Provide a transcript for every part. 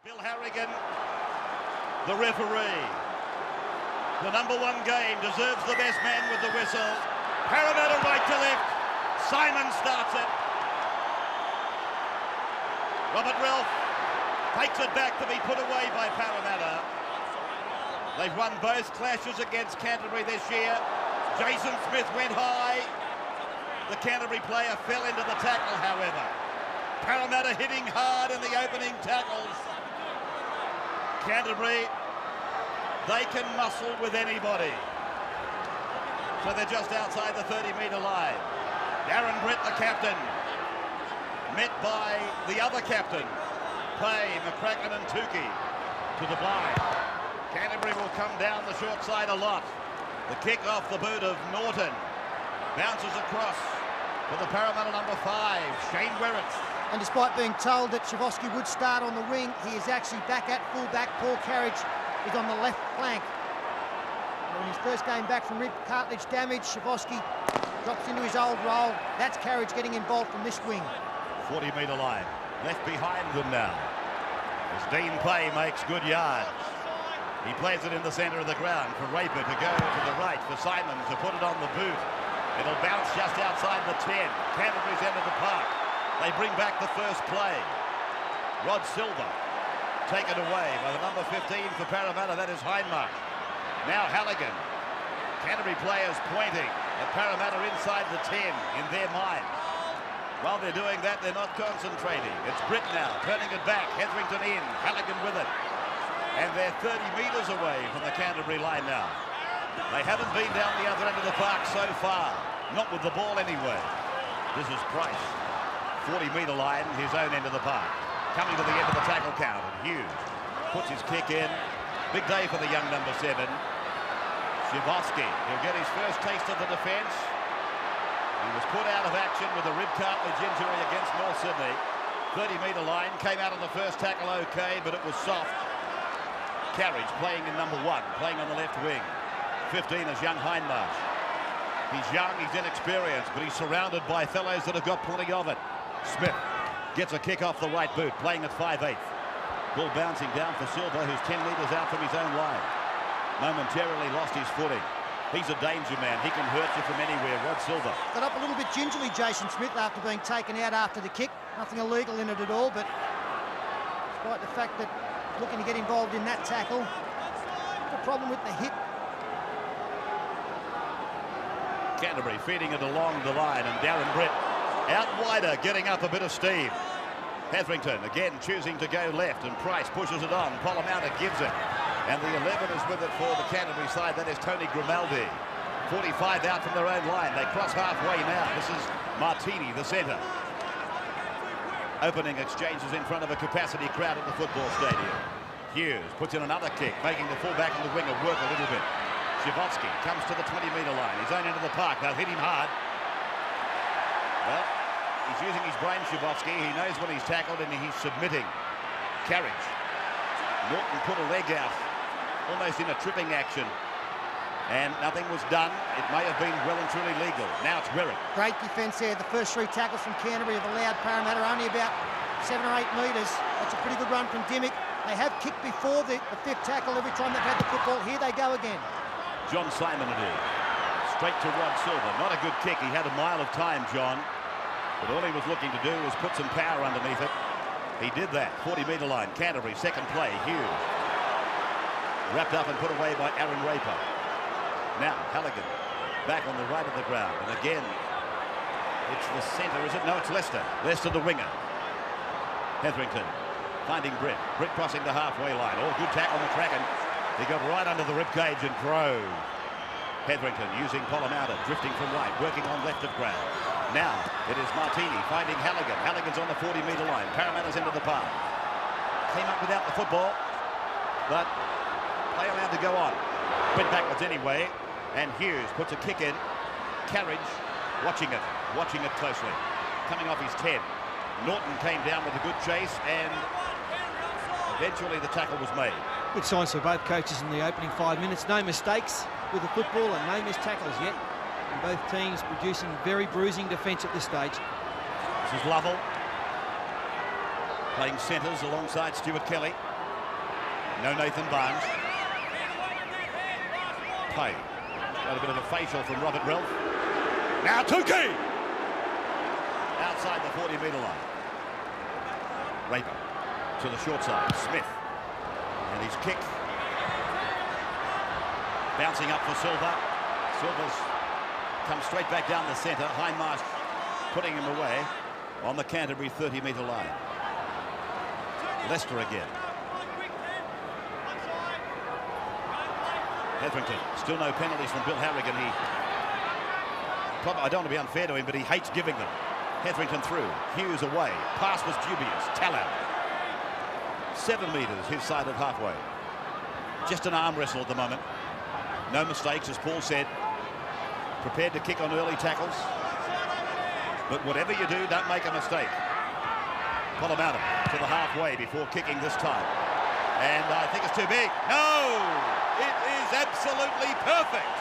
Bill Harrigan, the referee. The #1 game deserves the best man with the whistle. Parramatta right to left. Simon starts it. Robert Ralph takes it back to be put away by Parramatta. They've won both clashes against Canterbury this year. Jason Smith went high. The Canterbury player fell into the tackle, however. Parramatta hitting hard in the opening tackles. Canterbury, they can muscle with anybody. So they're just outside the 30-metre line. Darren Brett, the captain, met by the other captain, Pay, McCracken and Tukey to the blind. Canterbury will come down the short side a lot. The kick off the boot of Norton. Bounces across for the Parramatta #5, Shane Werrett. And despite being told that Shavosky would start on the wing, he is actually back at full-back. Paul Carriage is on the left flank. And in his first game back from rib cartilage damage, Shavosky drops into his old role. That's Carriage getting involved from this wing. 40-metre line, left behind them now. As Dean Pay makes good yards. He plays it in the centre of the ground for Raper to go to the right, for Simon to put it on the boot. It'll bounce just outside the 10. Canterbury's end of the park. They bring back the first play. Rod Silver taken away by the #15 for Parramatta. That is Hindmarsh. Now Halligan. Canterbury players pointing at Parramatta inside the 10 in their mind. While they're doing that, they're not concentrating. It's Britt now turning it back. Hetherington in. Halligan with it. And they're 30 metres away from the Canterbury line now. They haven't been down the other end of the park so far. Not with the ball anyway. This is Price. 40-metre line, his own end of the park. Coming to the end of the tackle count, and Hughes puts his kick in. Big day for the young #7. Shavosky, he'll get his first taste of the defence. He was put out of action with a rib cartilage injury against North Sydney. 30-metre line, came out of the first tackle okay, but it was soft. Carriage playing in #1, playing on the left wing. 15 is young Hindmarsh. He's young, he's inexperienced, but he's surrounded by fellows that have got plenty of it. Smith gets a kick off the right boot, playing at 5/8. Ball bouncing down for Silver, who's 10 metres out from his own line. Momentarily lost his footing. He's a danger man. He can hurt you from anywhere. Rod Silver. Got up a little bit gingerly, Jason Smith, after being taken out after the kick. Nothing illegal in it at all, but despite the fact that looking to get involved in that tackle, the problem with the hit. Canterbury feeding it along the line, and Darren Brett out wider, getting up a bit of steam. Hetherington again choosing to go left, and Price pushes it on. Parramatta gives it, and the 11 is with it for the Canterbury side. That is Tony Grimaldi. 45 out from their own line. They cross halfway now. This is Martini, the centre. Opening exchanges in front of a capacity crowd at the football stadium. Hughes puts in another kick, making the fullback and the winger work a little bit. Shavosky comes to the 20-metre line. His own end of the park. They'll hit him hard. Well, he's using his brain, Shavosky. He knows when he's tackled and he's submitting. Carriage. Norton put a leg out, almost in a tripping action. And nothing was done. It may have been well and truly legal. Now it's Werrett. Great defence there. The first 3 tackles from Canterbury have allowed Parramatta only about 7 or 8 metres. That's a pretty good run from Dimmick. They have kicked before the 5th tackle every time they've had the football. Here they go again. John Simon it is. Straight to Rod Silver. Not a good kick. He had a mile of time, John. But all he was looking to do was put some power underneath it. He did that. 40-metre line. Canterbury, second play. Hughes. Wrapped up and put away by Aaron Raper. Now, Halligan. Back on the right of the ground. And again, it's the centre, is it? No, it's Lester. Lester, the winger. Hetherington finding Britt. Britt crossing the halfway line. Oh, good tackle, McCracken. He got right under the ribcage and drove. Hetherington using Parramatta, drifting from right, working on left of ground. Now it is Martini finding Halligan. Halligan's on the 40-metre line. Parramatta's into the park. Came up without the football, but play allowed to go on. Went backwards anyway, and Hughes puts a kick in. Carriage watching it closely. Coming off his 10. Norton came down with a good chase, and eventually the tackle was made. Good signs for both coaches in the opening 5 minutes. No mistakes with the football and no missed tackles yet. And both teams producing very bruising defence at this stage. This is Lovell playing centres alongside Stuart Kelly. No Nathan Barnes. Play. Got a bit of a facial from Robert Relf. Now Tukey! Outside the 40-metre line. Raper to the short side. Smith. And his kick. Bouncing up for Silva. Silva's come straight back down the centre. Hindmarsh putting him away on the Canterbury 30-metre line. Leicester again. Hetherington, still no penalties from Bill Harrigan. I don't want to be unfair to him, but he hates giving them. Hetherington through, Hughes away. Pass was dubious. Tallow. 7 metres his side of halfway. Just an arm wrestle at the moment. No mistakes, as Paul said. Prepared to kick on early tackles. But whatever you do, don't make a mistake. Parramatta to the halfway before kicking this time. And I think it's too big. No! It is absolutely perfect.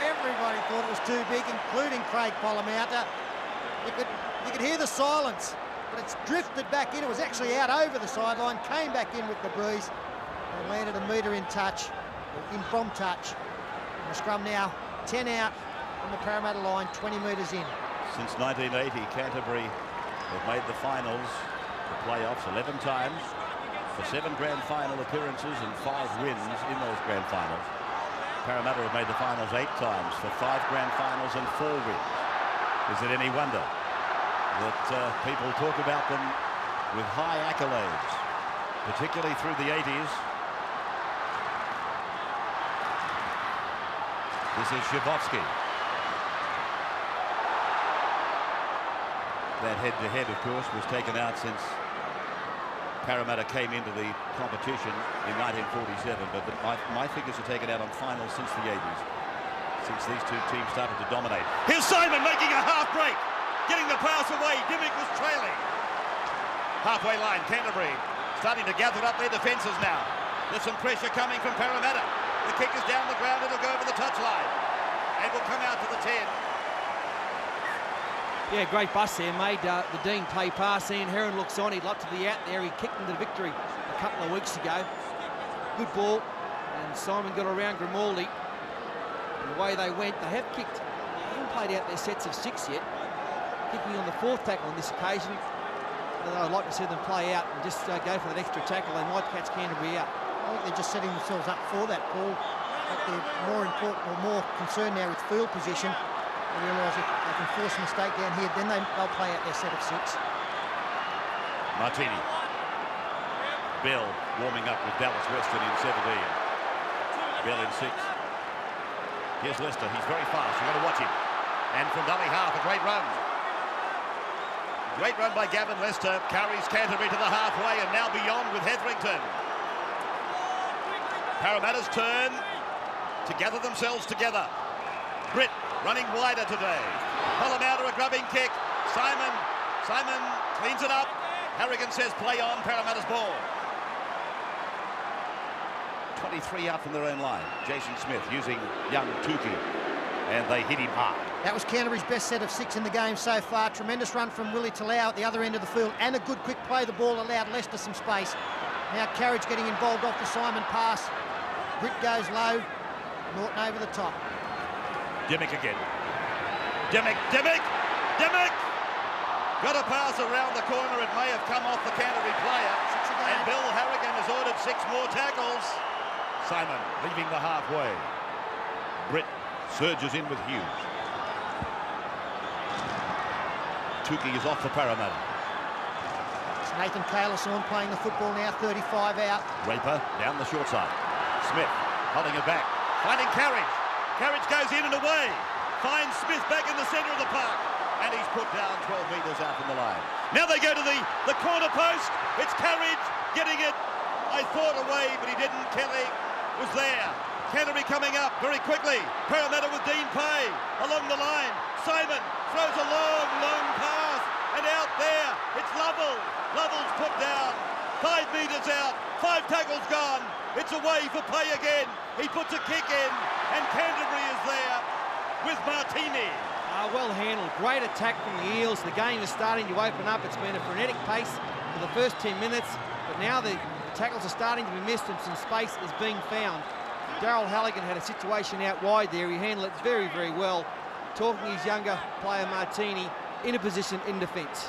Everybody thought it was too big, including Craig Parramatta. You could hear the silence, but it's drifted back in. It was actually out over the sideline, came back in with the breeze, and landed a metre in touch, in from touch. And the scrum now 10 out from the Parramatta line, 20 metres in. Since 1980, Canterbury have made the finals, the playoffs, 11 times, for 7 grand final appearances and 5 wins in those grand finals. Parramatta have made the finals 8 times for 5 grand finals and 4 wins. Is it any wonder that people talk about them with high accolades, particularly through the 80s? This is Shavovsky. That head-to-head, of course, was taken out since Parramatta came into the competition in 1947, but my figures are taken out on finals since the 80s, since these two teams started to dominate. Here's Simon making a half break, getting the pass away. Dimmick was trailing. Halfway line, Canterbury starting to gather up their defences now. There's some pressure coming from Parramatta. The kick is down the ground, it'll go over the touchline and will come out to the 10. Yeah, great bust there, made the Dean play pass. Ian Heron looks on, he'd like to be out there. He kicked into victory a couple of weeks ago. Good ball, and Simon got around Grimaldi. And the way they went, they haven't played out their sets of 6 yet. Kicking on the 4th tackle on this occasion. Although I'd like to see them play out and just go for that extra tackle. They might catch Canterbury out. I think they're just setting themselves up for that, Paul. But they're more important or more concerned now with field position. They realise if they can force a mistake down here, then they'll play out their set of 6. Martini. Bell warming up with Dallas Weston in 17. Bell in 6. Here's Leicester. He's very fast. You've got to watch him. And from dummy half, a great run. Great run by Gavin Leicester. Carries Canterbury to the halfway and now beyond with Hetherington. Parramatta's turn to gather themselves together. Britt running wider today. Parramatta a grubbing kick. Simon cleans it up. Harrigan says play on. Parramatta's ball. 23 out from their own line. Jason Smith using young Tukey, and they hit him hard. That was Canterbury's best set of 6 in the game so far. Tremendous run from Willie Talau at the other end of the field, and a good quick play. The ball allowed Leicester some space. Now Carriage getting involved off the Simon pass. Britt goes low. Norton over the top. Dimmick again. Dimmick! Got a pass around the corner. It may have come off the Canterbury player. And Bill Harrigan has ordered 6 more tackles. Simon leaving the halfway. Britt surges in with Hughes. Tukey is off for Parramatta. It's Nathan Kalis on playing the football now, 35 out. Raper down the short side. Smith holding it back. Finding Carriage. Carriage goes in and away. Finds Smith back in the centre of the park. And he's put down 12 metres out from the line. Now they go to the corner post. It's Carriage getting it. I thought away, but he didn't. Kelly was there. Canterbury coming up very quickly. Parramatta with Dean Pay along the line. Simon throws a long pass. And out there, it's Lovell. Lovell's put down. 5 metres out. 5 tackles gone. It's away for Pay again. He puts a kick in. And Canterbury is there with Martini. Well handled. Great attack from the Eels. The game is starting to open up. It's been a frenetic pace for the first 10 minutes. But now the tackles are starting to be missed and some space is being found. Daryl Halligan had a situation out wide there. He handled it very, very well. Talking his younger player, Martini, in a position in defence.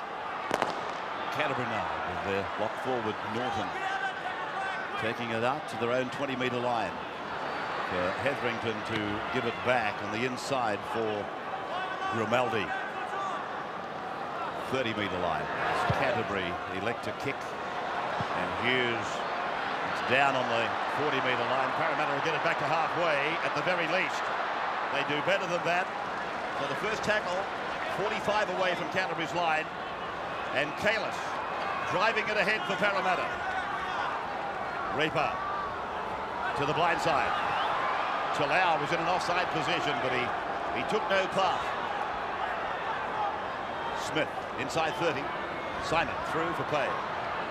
Canterbury now with their lock forward, Norton, taking it out to their own 20-metre line. For Hetherington to give it back on the inside for Grimaldi. 30-metre line. Canterbury elect to kick, and Hughes, it's down on the 40-metre line. Parramatta will get it back to halfway at the very least. They do better than that. So the first tackle, 45 away from Canterbury's line, and Kalis driving it ahead for Parramatta. Reaper to the blind side. Chalao was in an offside position, but he took no part. Smith inside 30. Simon through for Pay.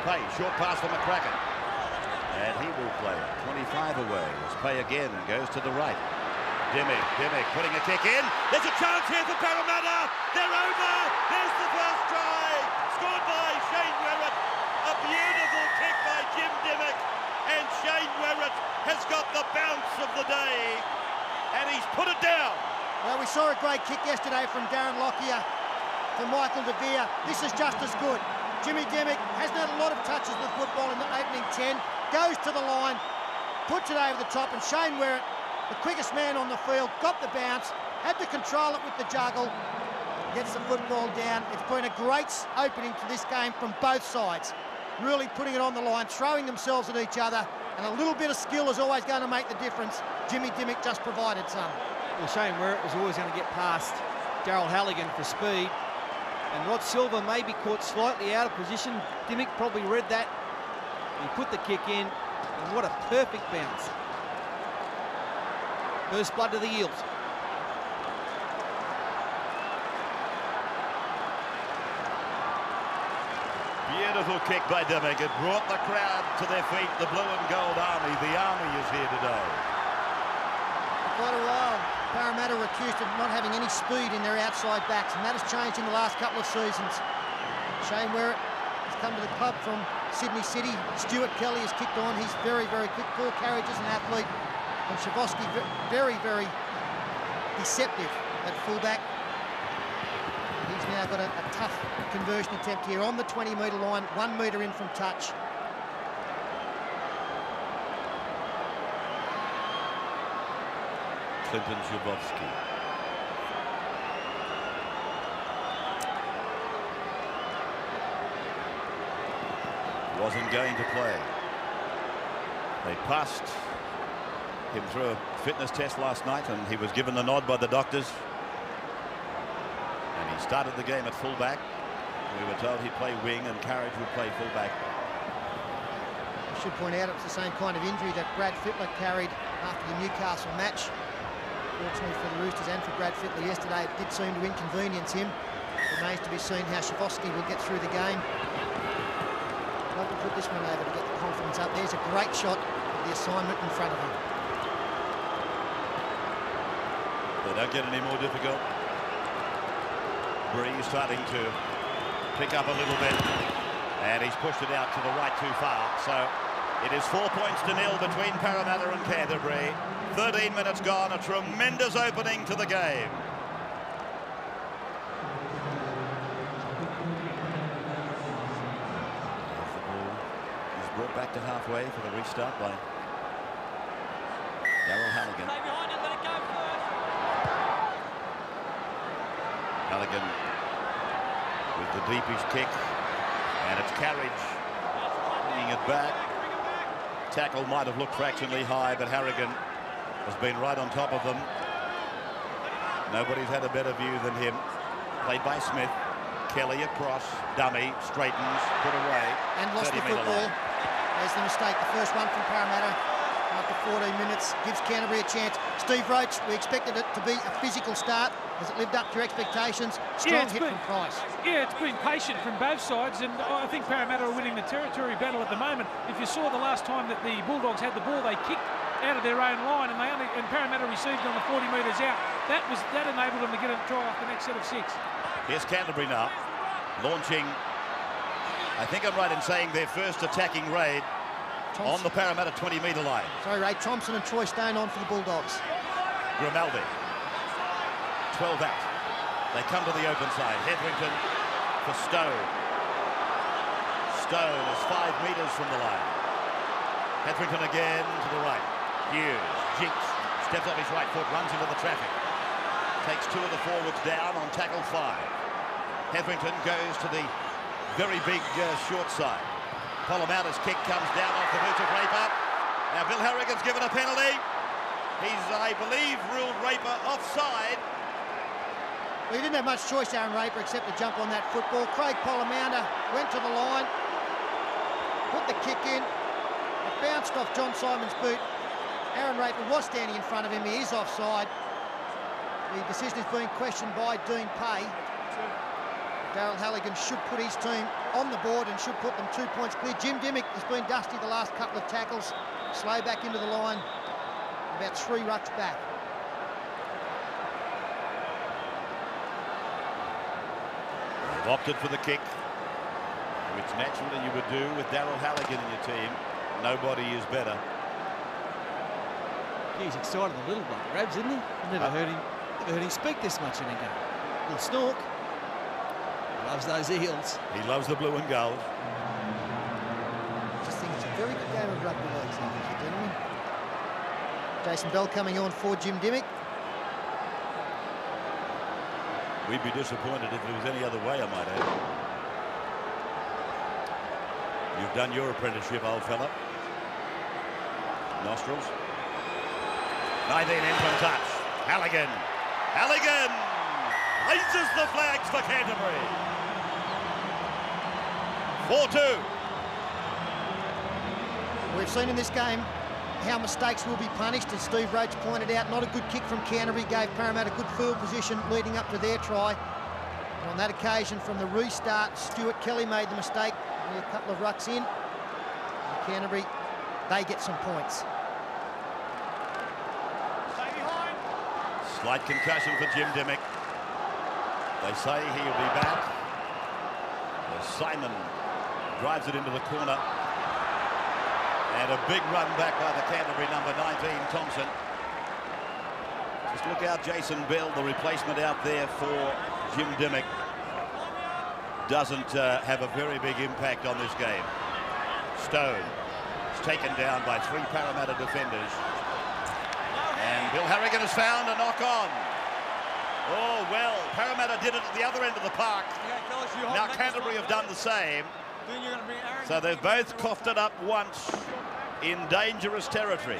Pay, short pass for McCracken. And he will play 25 away as Pay again goes to the right. Dimmick putting a kick in. There's a chance here for Parramatta. They're over. There's the first try. Scored by Shane Werrett. A beautiful kick by Jim Dimmick. And Shane Werrett has got the bounce of the day. And he's put it down. Well, we saw a great kick yesterday from Darren Lockyer to Michael De Vere. This is just as good. Jimmy Dimmick hasn't had a lot of touches with football in the opening 10. Goes to the line, puts it over the top, and Shane Werrett, the quickest man on the field, got the bounce, had to control it with the juggle, gets the football down. It's been a great opening to this game from both sides. Really putting it on the line, throwing themselves at each other, and a little bit of skill is always going to make the difference. Jimmy Dimmick just provided some. Well, Shane Werrett was always going to get past Daryl Halligan for speed, and Rod Silver may be caught slightly out of position. Dimmick probably read that. He put the kick in, and what a perfect bounce. First blood to the Eels. Beautiful kick by Dimmick. It brought the crowd to their feet. The blue and gold army. The army is here today. For quite a while, Parramatta were accused of not having any speed in their outside backs, and that has changed in the last couple of seasons. Shane Werrett has come to the club from Sydney City. Stuart Kelly has kicked on. He's very, very quick. Paul Carriage is an athlete. And Shavosky very, very deceptive at fullback. He's now got a tough conversion attempt here on the 20-metre line, 1 metre in from touch. Clinton Shavosky. Wasn't going to play. They passed him through a fitness test last night, and he was given the nod by the doctors. And he started the game at fullback. We were told he'd play wing and Carriage would play fullback. I should point out it was the same kind of injury that Brad Fittler carried after the Newcastle match. Fortunately for the Roosters and for Brad Fittler yesterday, it did seem to inconvenience him. It remains to be seen how Shavosky will get through the game. I'd like to put this one over to get the confidence up. There's a great shot of the assignment in front of him. They don't get any more difficult. Bree starting to pick up a little bit, and he's pushed it out to the right too far. So it is 4 points to 0 between Parramatta and Canterbury. 13 minutes gone, a tremendous opening to the game. The ball is brought back to halfway for the restart by Daryl Halligan. Halligan with the deepish kick, and it's Carriage bringing it back. Tackle might have looked fractionally high, but Harrigan has been right on top of them. Nobody's had a better view than him. Played by Smith. Kelly across, dummy, straightens, put away. And lost the football. There's the mistake, the first one from Parramatta. After 14 minutes, gives Canterbury a chance. Steve Roach, we expected it to be a physical start. Has it lived up to your expectations? Strong hit from Price. Yeah, it's been patient from both sides, and I think Parramatta are winning the territory battle at the moment. If you saw the last time that the Bulldogs had the ball, they kicked out of their own line, and Parramatta received on the 40 metres out. That enabled them to get a try off the next set of 6. Here's Canterbury now, launching, I think I'm right in saying, their first attacking raid on the Parramatta 20-metre line. Sorry, Ray. Thompson and Troy Stone on for the Bulldogs. Grimaldi. 12 out. They come to the open side. Hetherington for Stone. Stone is 5 metres from the line. Hetherington again to the right. Hughes, jinks, steps off his right foot, runs into the traffic. Takes 2 of the forwards down on tackle 5. Hetherington goes to the very big short side. Parramatta's kick comes down off the boots of Raper. Now Bill Harrigan's given a penalty. He's, I believe, ruled Raper offside. Well, he didn't have much choice, Aaron Raper, except to jump on that football. Craig Parramatta went to the line, put the kick in. It bounced off John Simon's boot. Aaron Raper was standing in front of him. He is offside. The decision is being questioned by Dean Pay. Darryl Halligan should put his team on the board and should put them 2 points clear. Jim Dimmick has been dusty the last couple of tackles. Slow back into the line, about 3 rucks back. They've opted for the kick, which naturally you would do with Darryl Halligan in your team. Nobody is better. He's excited a little bit, Rabs, isn't he? I've never heard him speak this much in a game. A little snork. Loves those Eels. He loves the blue and gold. I just think it's a very good game of rugby league, ladies and gentlemen. Jason Bell coming on for Jim Dimmick. We'd be disappointed if it was any other way, I might add. You've done your apprenticeship, old fella. Nostrils. 19 in from touch. Halligan. Halligan raises the flags for Canterbury. 4-2. We've seen in this game how mistakes will be punished, as Steve Roach pointed out. Not a good kick from Canterbury gave Parramatta good field position leading up to their try. And on that occasion, from the restart, Stuart Kelly made the mistake. Only a couple of rucks in. And Canterbury, they get some points. Slight concussion for Jim Dimmick. They say he'll be back. Simon drives it into the corner. And a big run back by the Canterbury number 19, Thompson. Just look out, Jason Bell, the replacement out there for Jim Dimmick. Doesn't have a very big impact on this game. Stone is taken down by 3 Parramatta defenders. And Bill Harrigan has found a knock on. Oh, well, Parramatta did it at the other end of the park. Now Canterbury have done the same. So they've both coughed it up once in dangerous territory.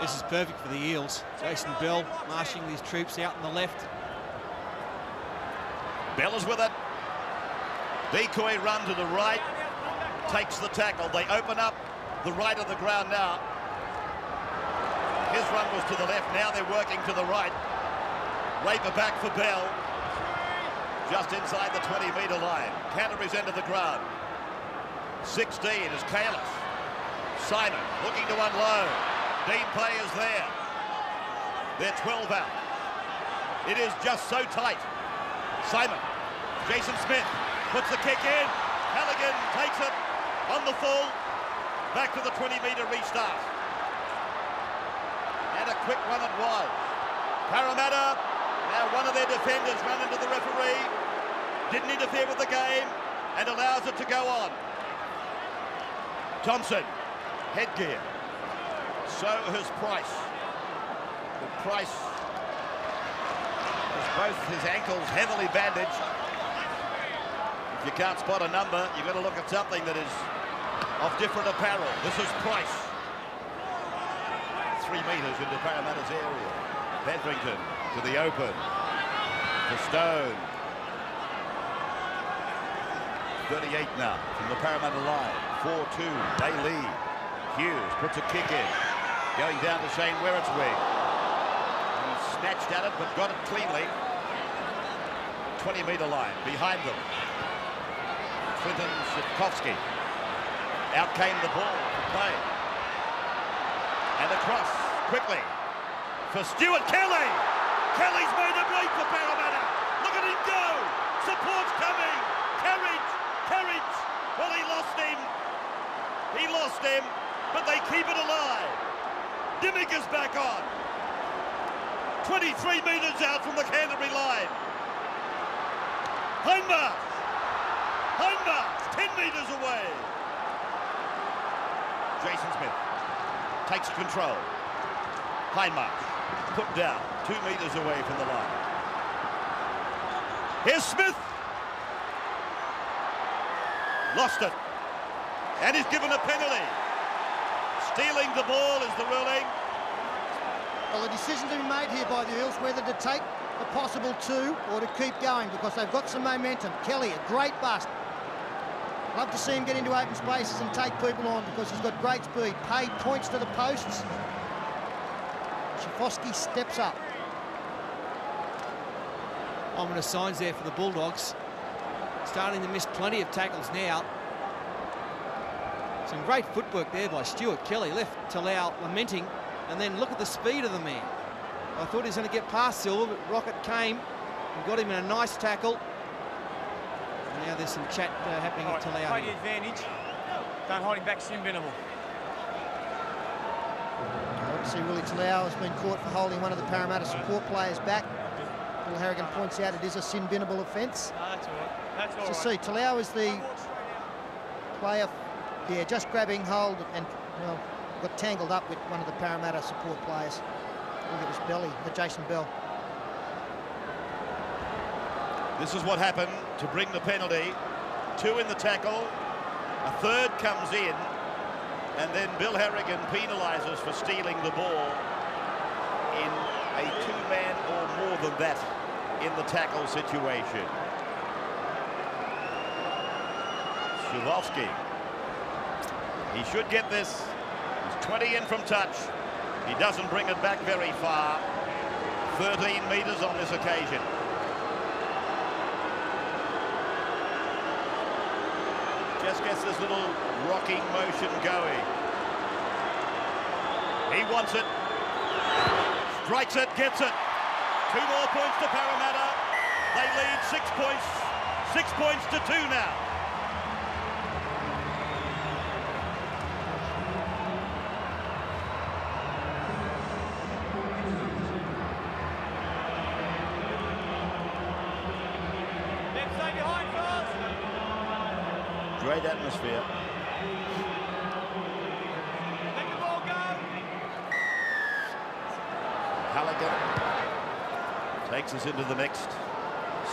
This is perfect for the Eels. Jason Bell marshalling these troops out on the left. Bell is with it. Decoy run to the right. Takes the tackle. They open up the right of the ground now. His run was to the left. Now they're working to the right. Raper back for Bell. Just inside the 20-metre line. Canterbury's end of the ground. 16 is Kalis. Simon looking to unload. Dean Play is there. They're 12 out. It is just so tight. Simon. Jason Smith puts the kick in. Halligan takes it on the full. Back to the 20-metre restart. And a quick run it was. Parramatta, now one of their defenders run into the referee. Didn't interfere with the game and allows it to go on. Thompson, headgear. So has Price. But Price has both his ankles heavily bandaged. If you can't spot a number, you've got to look at something that is of different apparel. This is Price. 3 metres into Parramatta's area. Hetherington to the open. To Stone. 38 now from the Parramatta line. 4-2. They lead. Hughes puts a kick in. Going down to Shane Werritzwig. He snatched at it but got it cleanly. 20-metre line behind them. Clinton Sitkovsky. Out came the ball for play. And across quickly for Stuart Kelly. Kelly's made a break for Parramatta. Look at him go. Support's coming. Carriage. Well, he lost him. He lost him. but they keep it alive. Dimmick is back on. 23 metres out from the Canterbury line. Hindmarch. 10 metres away. Jason Smith takes control. Hindmarch put down 2 metres away from the line. Here's Smith. Lost it. And he's given a penalty. Stealing the ball is the ruling. Well, the decision to be made here by the Eels, whether to take the possible 2 or to keep going, because they've got some momentum. Kelly, a great bust. Love to see him get into open spaces and take people on because he's got great speed. Paid points to the posts. Schifosky steps up. Ominous signs there for the Bulldogs. Starting to miss plenty of tackles now. Some great footwork there by Stuart Kelly. Left Talau lamenting, and then look at the speed of the man. I thought he was going to get past Silver, but Rocket came and got him in a nice tackle. And now there's some chat happening at Talau. Play the advantage. Don't hold him back, Sin Binnable. Obviously, Willie Talau has been caught for holding one of the Parramatta support players back. Bill Harrigan points out it is a sin binnable offence. No, that's all right. That's all right. So see, Talau is the player, yeah, just grabbing hold and, well, got tangled up with one of the Parramatta support players. I think it was Belly, the Jason Bell. This is what happened to bring the penalty. 2 in the tackle. A third comes in. And then Bill Harrigan penalises for stealing the ball in a 2-man or more than that in the tackle situation. Schifosky. He should get this. He's 20 in from touch. He doesn't bring it back very far. 13 metres on this occasion. Just gets this little rocking motion going. He wants it. Strikes it, gets it. 2 more points to Parramatta. They lead 6 points. 6 points to 2 now. Great atmosphere. Let the ball go. Halligan takes us into the next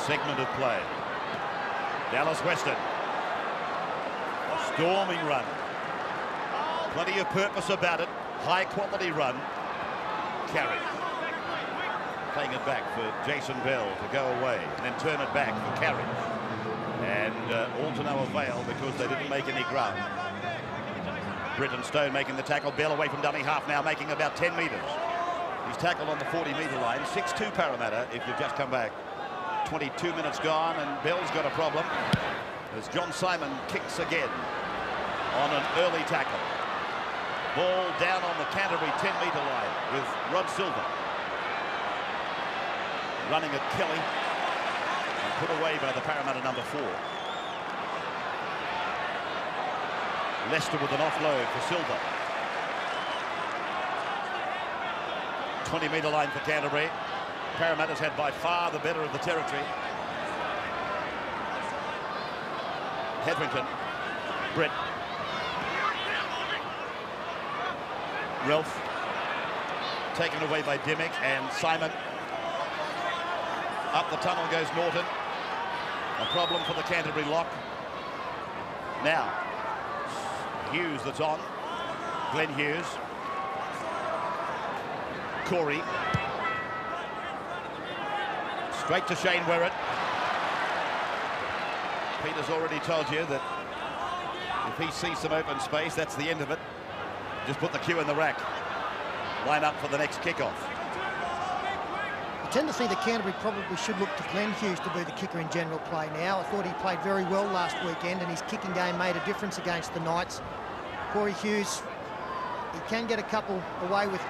segment of play. Dallas Western. A storming run. Plenty of purpose about it. High quality run. Carry. Playing it back for Jason Bell to go away and then turn it back for Carriage. And all to no avail because they didn't make any ground. Britton Stone making the tackle. Bell away from dummy half now, making about 10 metres. He's tackled on the 40-metre line. 6-2 Parramatta if you've just come back. 22 minutes gone and Bell's got a problem as John Simon kicks again on an early tackle. Ball down on the Canterbury 10-metre line with Rod Silver. Running at Kelly. Put away by the Parramatta number 4. Leicester with an offload for Silver. 20-metre line for Canterbury. Parramatta's had by far the better of the territory. Hetherington. Brett. Ralph. Taken away by Dimmick and Simon. Up the tunnel goes Norton. A problem for the Canterbury lock. Now, Hughes that's on. Glenn Hughes. Corey. Straight to Shane Werrett. Peter's already told you that if he sees some open space, that's the end of it. Just put the cue in the rack. Line up for the next kickoff. I tend to think that Canterbury probably should look to Glenn Hughes to be the kicker in general play now. I thought he played very well last weekend and his kicking game made a difference against the Knights. Corey Hughes, he can get a couple away with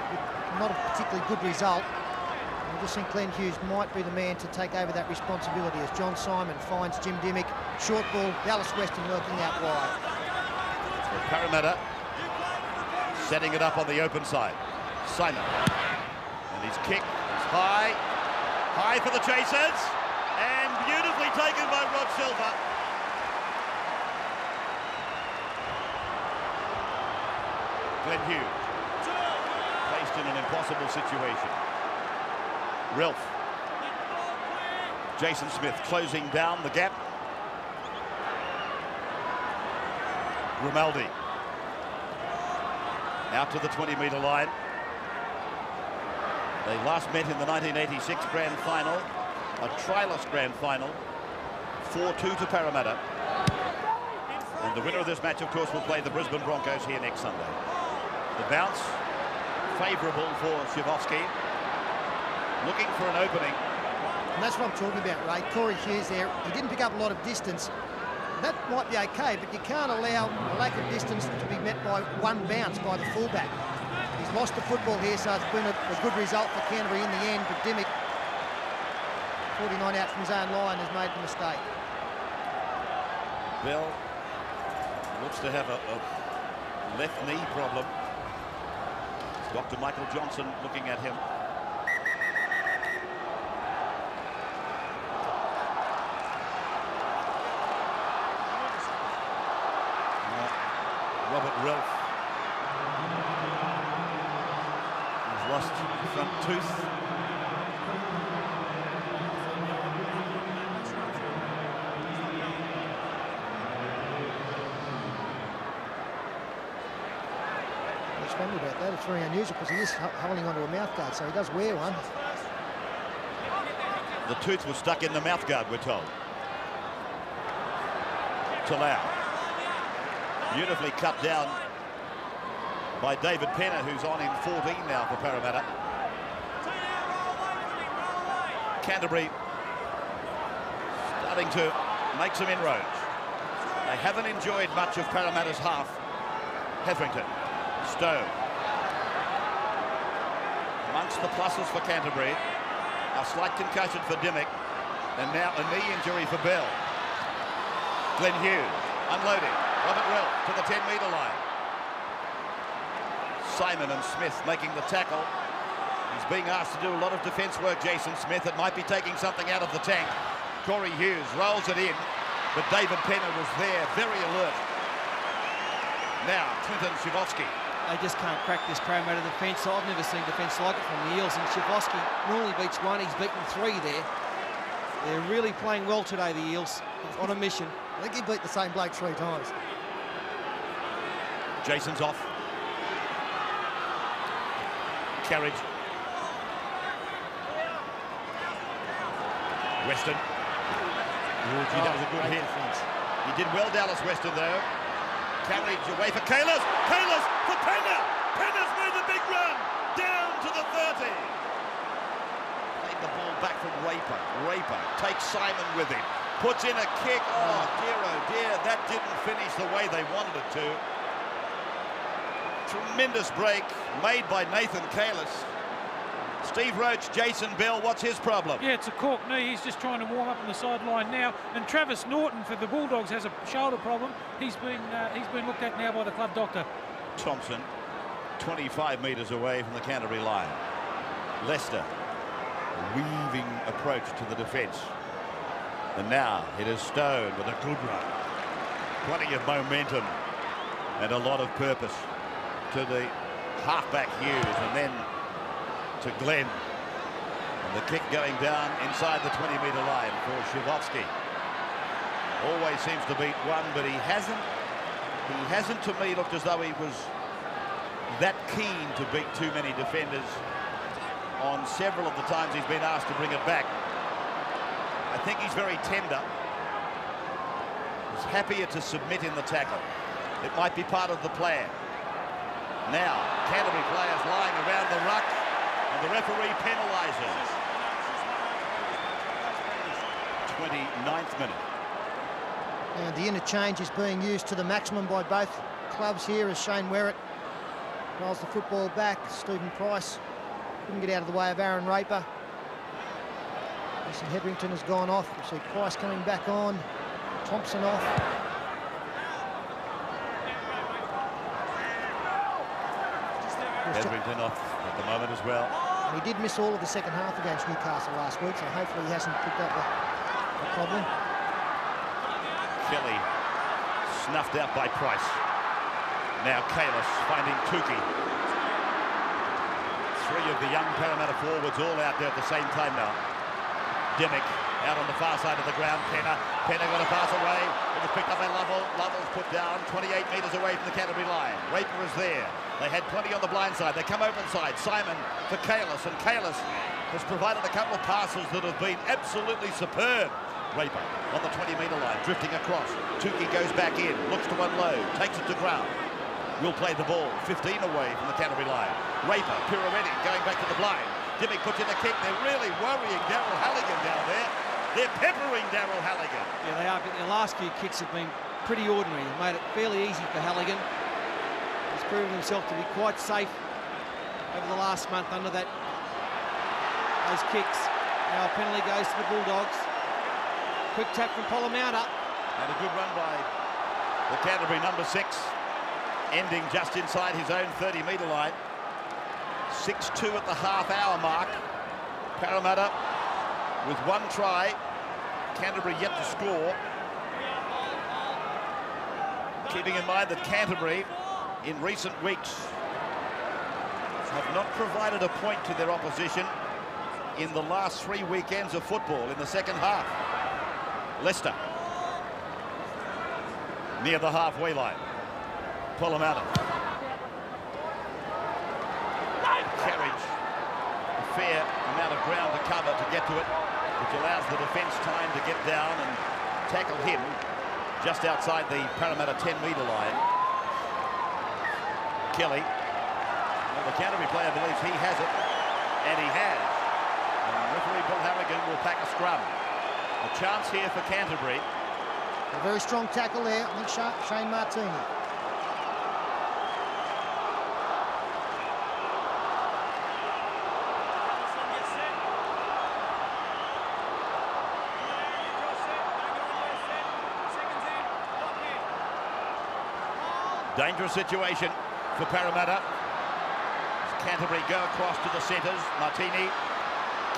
not a particularly good result. I just think Glenn Hughes might be the man to take over that responsibility as John Simon finds Jim Dimmick. Short ball, Dallas Western working out wide. So Parramatta Setting it up on the open side. Simon. And his kick is high. High for the chasers. And beautifully taken by Rod Silver. Glenn Hughes. Placed in an impossible situation. Ralph. Jason Smith closing down the gap. Grimaldi. Out to the 20-metre line. They last met in the 1986 Grand Final, a tryless Grand Final, 4-2 to Parramatta. And the winner of this match, of course, will play the Brisbane Broncos here next Sunday. The bounce, favourable for Shivovsky. Looking for an opening. And that's what I'm talking about, Ray. Corey Hughes there, he didn't pick up a lot of distance. That might be okay, but you can't allow a lack of distance to be met by one bounce by the fullback. He's lost the football here, so it's been a good result for Canterbury in the end, but Dimmick, 49 out from his own line, has made the mistake. Bell looks to have a left knee problem. Dr. Michael Johnson looking at him. Robert Ralph has lost the front tooth. What's funny about that, it's very unusual because he is holding onto a mouthguard, so he does wear one. The tooth was stuck in the mouthguard, we're told. Talau. Beautifully cut down by David Penner, who's on in 14 now for Parramatta. Canterbury starting to make some inroads. They haven't enjoyed much of Parramatta's half. Hetherington, Stowe. Amongst the pluses for Canterbury, a slight concussion for Dimmick, and now a knee injury for Bell. Glenn Hughes, unloading. Robert Ralph to the 10-metre line. Simon and Smith making the tackle. He's being asked to do a lot of defence work, Jason Smith. It might be taking something out of the tank. Corey Hughes rolls it in, but David Penner was there, very alert. Now, Clinton Shivovsky. They just can't crack this Parramatta defence. I've never seen defence like it from the Eels, and Shivovsky normally beats one. He's beaten three there. They're really playing well today, the Eels, on a mission. I think he beat the same bloke 3 times. Jason's off. Carriage. Weston. Ooh, gee, that was a good hit. Defense. He did well, Dallas Weston, though. Carriage away for Kalis. Kalis for Penner. Penner's made the big run. Down to the 30. Played the ball back from Raper. Raper takes Simon with him. Puts in a kick. Oh dear, that didn't finish the way they wanted it to. Tremendous break made by Nathan Kalis. Steve Roach, Jason Bell, what's his problem? Yeah, it's a cork knee. He's just trying to warm up on the sideline now. And Travis Norton for the Bulldogs has a shoulder problem. He's been looked at now by the club doctor. Thompson, 25 metres away from the Canterbury line. Lester, weaving approach to the defence. And now it is Stone with a good run. Plenty of momentum and a lot of purpose to the halfback Hughes, and then to Glenn. And the kick going down inside the 20-metre line for Shivovsky. Always seems to beat one, but he hasn't to me looked as though he was that keen to beat too many defenders on several of the times he's been asked to bring it back. I think he's very tender. He's happier to submit in the tackle. It might be part of the plan. Now, Canterbury players lying around the ruck, and the referee penalises. 29th minute. And the interchange is being used to the maximum by both clubs here as Shane Werrett rolls the football back. Stephen Price couldn't get out of the way of Aaron Raper. Jason Hetherington has gone off. We see Price coming back on. Thompson off. Hetherington off at the moment as well. And he did miss all of the second half against Newcastle last week, so hopefully he hasn't picked up the problem. Kelly snuffed out by Price. Now Kalis finding Tukey. Three of the young Parramatta forwards all out there at the same time now. Dimmick out on the far side of the ground. Penner got a pass away. It was picked up by Lovell. Lovell's put down 28 metres away from the Canterbury line. Raper is there. They had plenty on the blind side. They come open side. Simon for Kalis, and Kalis has provided a couple of passes that have been absolutely superb. Raper on the 20-metre line, drifting across. Tukey goes back in, looks to unload, takes it to ground. Will play the ball, 15 away from the Canterbury line. Raper pirouetting, going back to the blind. Dimmick puts in a kick. They're really worrying Daryl Halligan down there. They're peppering Daryl Halligan. Yeah, they are, but their last few kicks have been pretty ordinary. They've made it fairly easy for Halligan. He's proven himself to be quite safe over the last month under those kicks. Now a penalty goes to the Bulldogs. Quick tap from Parramatta. And a good run by the Canterbury number 6, ending just inside his own 30-metre line. 6-2 at the half-hour mark. Parramatta with one try. Canterbury yet to score. Keeping in mind that Canterbury, in recent weeks, have not provided a point to their opposition in the last 3 weekends of football in the second half. Leicester near the halfway line. Parramatta. Carriage. A fair amount of ground to cover to get to it, which allows the defence time to get down and tackle him just outside the Parramatta 10-metre line. Kelly. Well, the Canterbury player believes he has it, and he has. And referee Bill Harrigan will pack a scrum. A chance here for Canterbury. A very strong tackle there. I think Shane Martini. Dangerous situation for Parramatta. As Canterbury go across to the centres. Martini.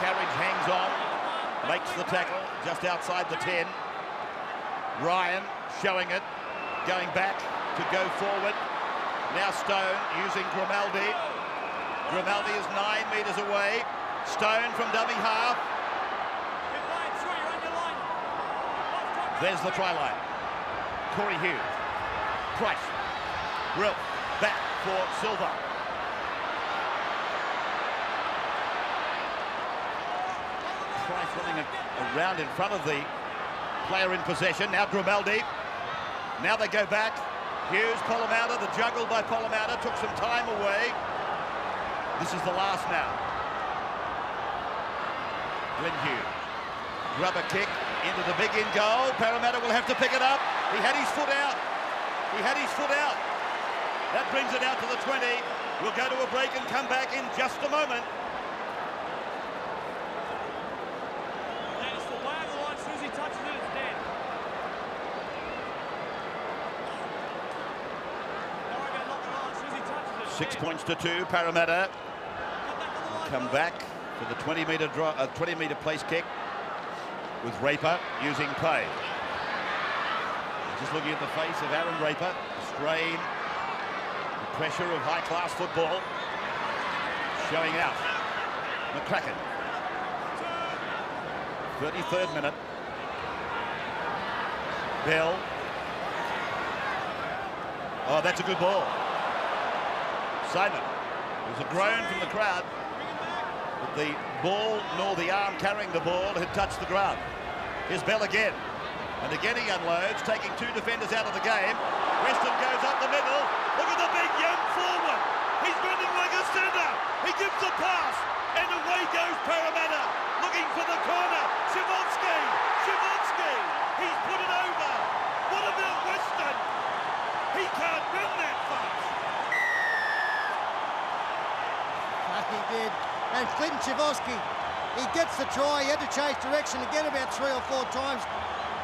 Carriage hangs on. Makes the tackle just outside the 10. Ryan showing it. Going back to go forward. Now Stone using Grimaldi. Grimaldi is 9 metres away. Stone from dummy half. There's the try line. Corey Hughes. Price. Grill. Back for Silva. Price running around in front of the player in possession. Now Grimaldi. Now they go back. Hughes, Parramatta. The juggle by Parramatta took some time away. This is the last now. Glenn Hughes. Rubber kick into the big in goal. Parramatta will have to pick it up. He had his foot out. He had his foot out. That brings it out to the 20. We'll go to a break and come back in just a moment. It's the way of the line. As soon as he touches it, it's dead. Don't worry about knocking the line. As soon as he touches it, 6 points to 2. Parramatta come back for the 20-metre place kick with Raper using Pay. Just looking at the face of Aaron Raper, strain, the pressure of high-class football showing out. McCracken. 33rd minute. Bell. Oh, that's a good ball. Simon. There's a groan from the crowd, but the ball nor the arm carrying the ball had touched the ground. Here's Bell again. And again he unloads, taking 2 defenders out of the game. Weston goes up the middle. Look at the big young forward. He's running like a centre. He gives the pass. And away goes Parramatta. Looking for the corner. Shivolsky. He's put it over. What about Weston? He can't run that fast. He did. And Clinton Shivolsky, he gets the try. He had to change direction again about 3 or 4 times.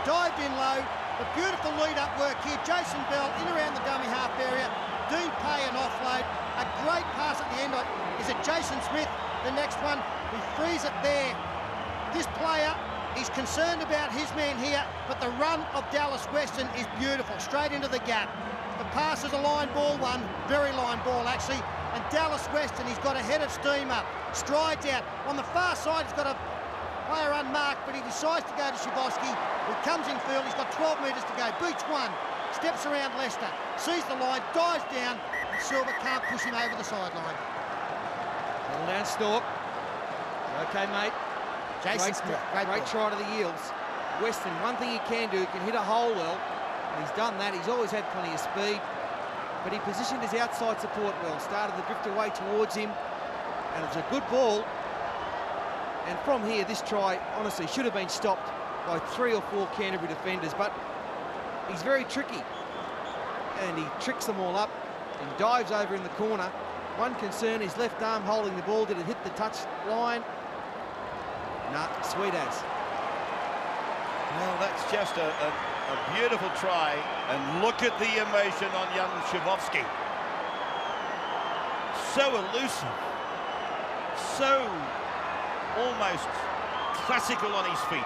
Dived in low, the beautiful lead-up work here. Jason Bell in around the dummy half area. Dean Pay an offload. A great pass at the Is it Jason Smith, the next one? He frees it there. This player is concerned about his man here, but the run of Dallas Weston is beautiful, straight into the gap. The pass is a line ball one, very line ball actually, and Dallas Weston, he's got a head of steam up, strides out. On the far side, he's got a player unmarked, but he decides to go to Szyboski. He comes in field, he's got 12 metres to go, beats one, steps around Leicester, sees the line, dives down, and Silver can't push him over the sideline. Settle down, Stork. Okay, mate. Jason Smith, great try to the Eels. Weston, one thing he can do, he can hit a hole well, and he's done that. He's always had plenty of speed, but he positioned his outside support well, started to drift away towards him, and it's a good ball. And from here, this try, honestly, should have been stopped by 3 or 4 Canterbury defenders, but he's very tricky, and he tricks them all up and dives over in the corner. One concern, his left arm holding the ball. Did it hit the touch line? Nah, sweet as. Well, that's just a beautiful try, and look at the emotion on young Szyboski. So elusive, so almost classical on his feet.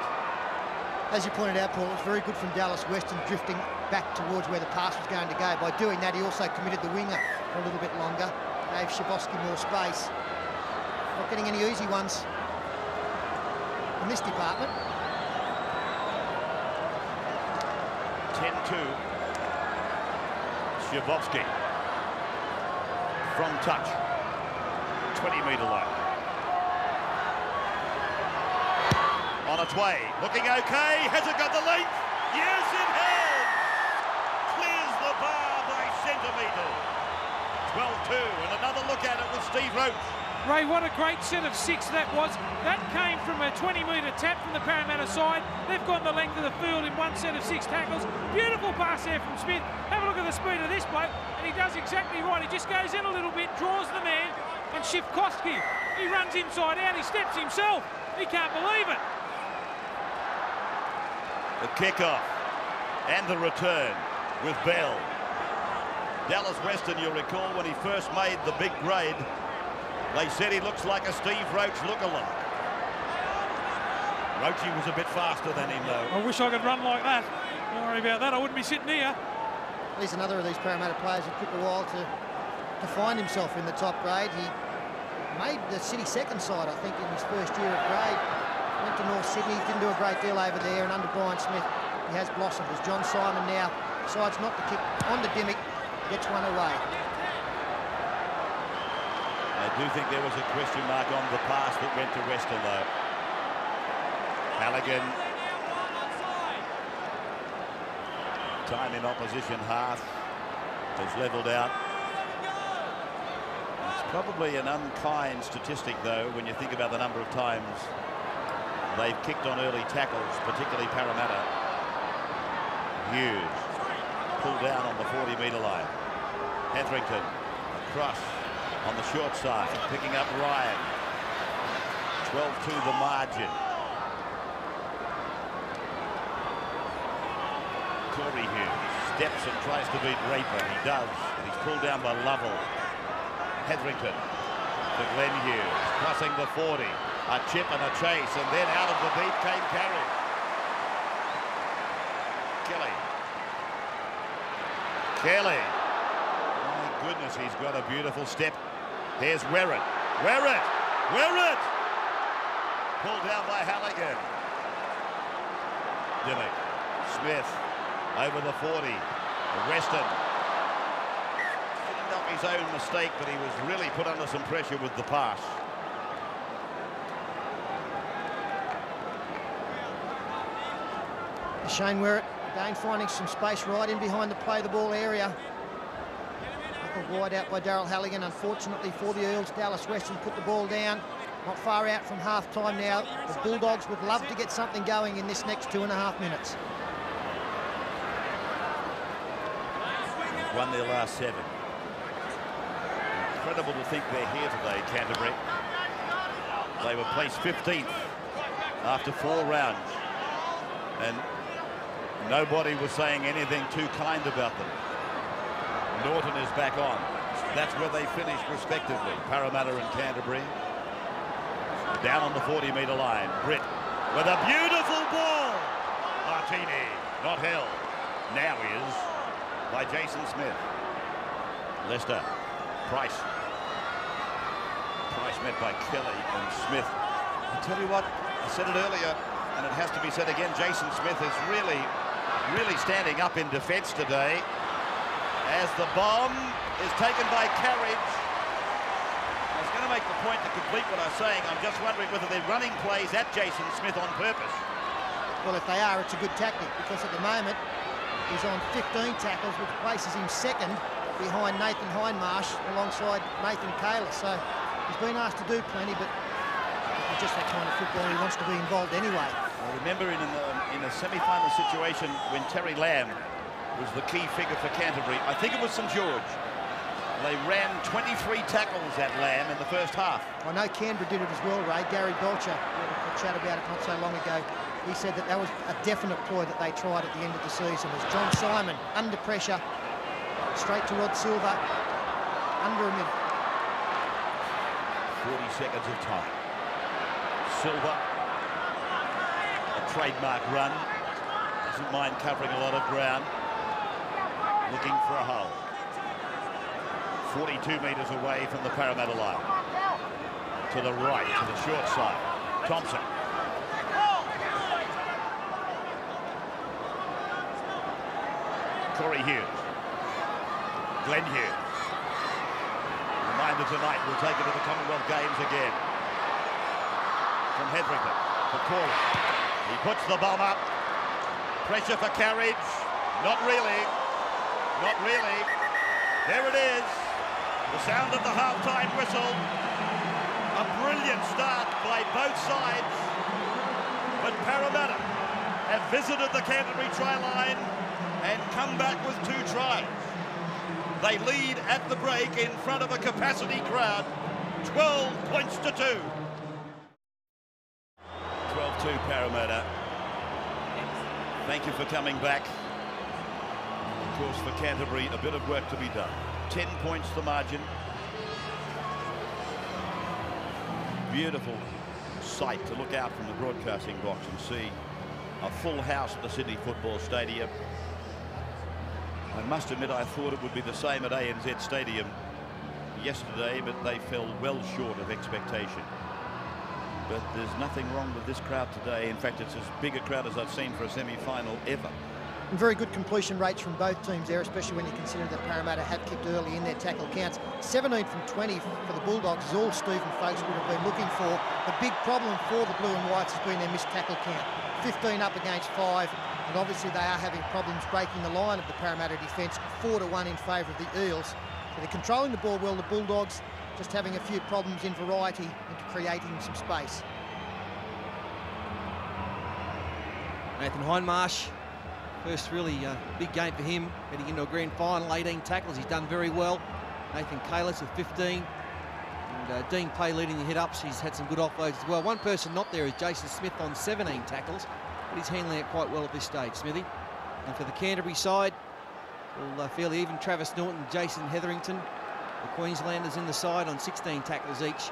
As you pointed out, Paul, it's very good from Dallas Weston drifting back towards where the pass was going to go. By doing that, he also committed the winger for a little bit longer, gave Szyboski more space. Not getting any easy ones in this department. 10-2. Szyboski from touch, 20-metre line. On its way, looking okay. Has it got the length? Yes, it has. Clears the bar by centimetres. 12-2, and another look at it with Steve Roach. Ray, what a great set of 6 that was. That came from a 20-metre tap from the Parramatta side. They've gone the length of the field in one set of 6 tackles. Beautiful pass there from Smith. Have a look at the speed of this bloke, and he does exactly right. He just goes in a little bit, draws the man, and Szyboski, he runs inside out, he steps himself. He can't believe it. The kickoff and the return with Bell. Dallas Weston, you'll recall, when he first made the big grade, they said he looks like a Steve Roach look-alike. Roachy was a bit faster than him, though. I wish I could run like that. Don't worry about that, I wouldn't be sitting here. He's another of these Parramatta players who took a while to find himself in the top grade. He made the City second side, I think, in his first year of grade. Went to North Sydney, didn't do a great deal over there, and under Brian Smith, he has blossomed. As John Simon now decides not to kick on to Dimmick, gets one away. I do think there was a question mark on the pass that went to Weston, though. Halligan. Time in opposition half has levelled out. It's probably an unkind statistic, though, when you think about the number of times they've kicked on early tackles, particularly Parramatta. Hughes pulled down on the 40-metre line. Hetherington across on the short side, picking up Ryan. 12-2 the margin. Corey Hughes steps and tries to beat Raper. He does, and he's pulled down by Lovell. Hetherington to Glenn Hughes, crossing the 40. A chip and a chase, and then out of the beat came Carey. Kelly. My goodness, he's got a beautiful step. Here's Werrett. Werrett! Pulled down by Halligan. Dimmick. Smith over the 40. Weston. Didn't knock his own mistake, but he was really put under some pressure with the pass. Shane Werrett again finding some space right in behind the play the ball area. Knuckled wide out by Daryl Halligan. Unfortunately for the Eels, Dallas Weston put the ball down. Not far out from half-time now. The Bulldogs would love to get something going in this next 2.5 minutes. Won their last 7. Incredible to think they're here today, Canterbury. They were placed 15th after 4 rounds. And nobody was saying anything too kind about them. Norton is back on. That's where they finished respectively, Parramatta and Canterbury. Down on the 40-metre line, Britt with a beautiful ball. Martini, not held. Now is by Jason Smith. Lester, Price. Price met by Kelly and Smith. I tell you what, I said it earlier, and it has to be said again, Jason Smith is really standing up in defence today as the bomb is taken by Carriage. I was going to make the point to complete what I was saying. I'm just wondering whether they're running plays at Jason Smith on purpose. Well, if they are, it's a good tactic, because at the moment he's on 15 tackles, which places him second behind Nathan Hindmarsh alongside Nathan Kaler. So he's been asked to do plenty, but it's just that kind of football. He wants to be involved anyway. I remember in a semi-final situation when Terry Lamb was the key figure for Canterbury. I think it was St George. They ran 23 tackles at Lamb in the first half. I know Canberra did it as well, Ray. Gary Belcher, we had a chat about it not so long ago. He said that was a definite ploy that they tried at the end of the season. Was John Simon under pressure, straight to Rod Silver, under a minute. 40 seconds of time. Silver, a trademark run, doesn't mind covering a lot of ground, looking for a hole. 42 metres away from the Parramatta line. To the right, to the short side. Thompson. Corey Hughes. Glenn Hughes. Reminder tonight, we'll take it to the Commonwealth Games again. From Hetherington for Corey. He puts the bomb up. Pressure for Carriage. Not really. Not really. There it is. The sound of the half-time whistle. A brilliant start by both sides. But Parramatta have visited the Canterbury try line and come back with 2 tries. They lead at the break in front of a capacity crowd. 12 points to 2. 12-2 Parramatta. Thank you for coming back. Of course, for Canterbury, a bit of work to be done. 10 points the margin. Beautiful sight to look out from the broadcasting box and see a full house at the Sydney Football Stadium. I must admit I thought it would be the same at ANZ Stadium yesterday, but they fell well short of expectation. But there's nothing wrong with this crowd today. In fact, it's as big a crowd as I've seen for a semi-final ever. And very good completion rates from both teams there, especially when you consider that Parramatta have kicked early in their tackle counts. 17 from 20 for the Bulldogs is all Stephen Folkes would have been looking for. The big problem for the Blue and Whites has been their missed tackle count. 15 up against 5, and obviously they are having problems breaking the line of the Parramatta defence. 4-1 in favour of the Eels. So they're controlling the ball well, the Bulldogs, just having a few problems in variety into creating some space. Nathan Hindmarsh, first really big game for him, heading into a grand final. 18 tackles, he's done very well. Nathan Kalis with 15. And Dean Pay leading the hit-ups. He's had some good offloads as well. One person not there is Jason Smith on 17 tackles, but he's handling it quite well at this stage, Smithy. And for the Canterbury side, well, fairly even. Travis Norton and Jason Hetherington, the Queenslanders in the side on 16 tackles each.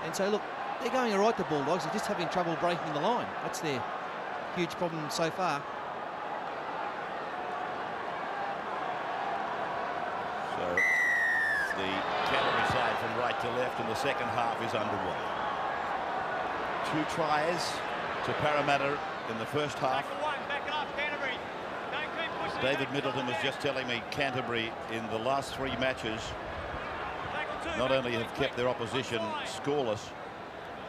And so, look, they're going all right, the Bulldogs. They're just having trouble breaking the line. That's their huge problem so far. So the Canterbury side from right to left in the second half is underway. 2 tries to Parramatta in the first half. David Middleton was just telling me Canterbury in the last 3 matches not only have kept their opposition scoreless,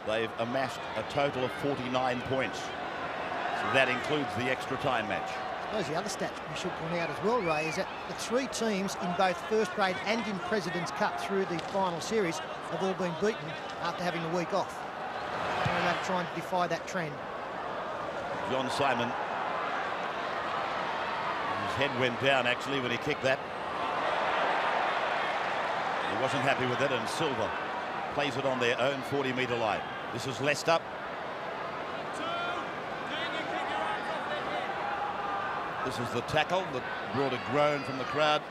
they've amassed a total of 49 points. So that includes the extra time match. I suppose the other stat we should point out as well, Ray, is that the 3 teams in both first grade and in President's Cup through the final series have all been beaten after having a week off. Parramatta trying to defy that trend. John Simon, his head went down actually when he kicked that. He wasn't happy with it, and Silver plays it on their own 40-metre line. This is Lester. This is the tackle that brought a groan from the crowd.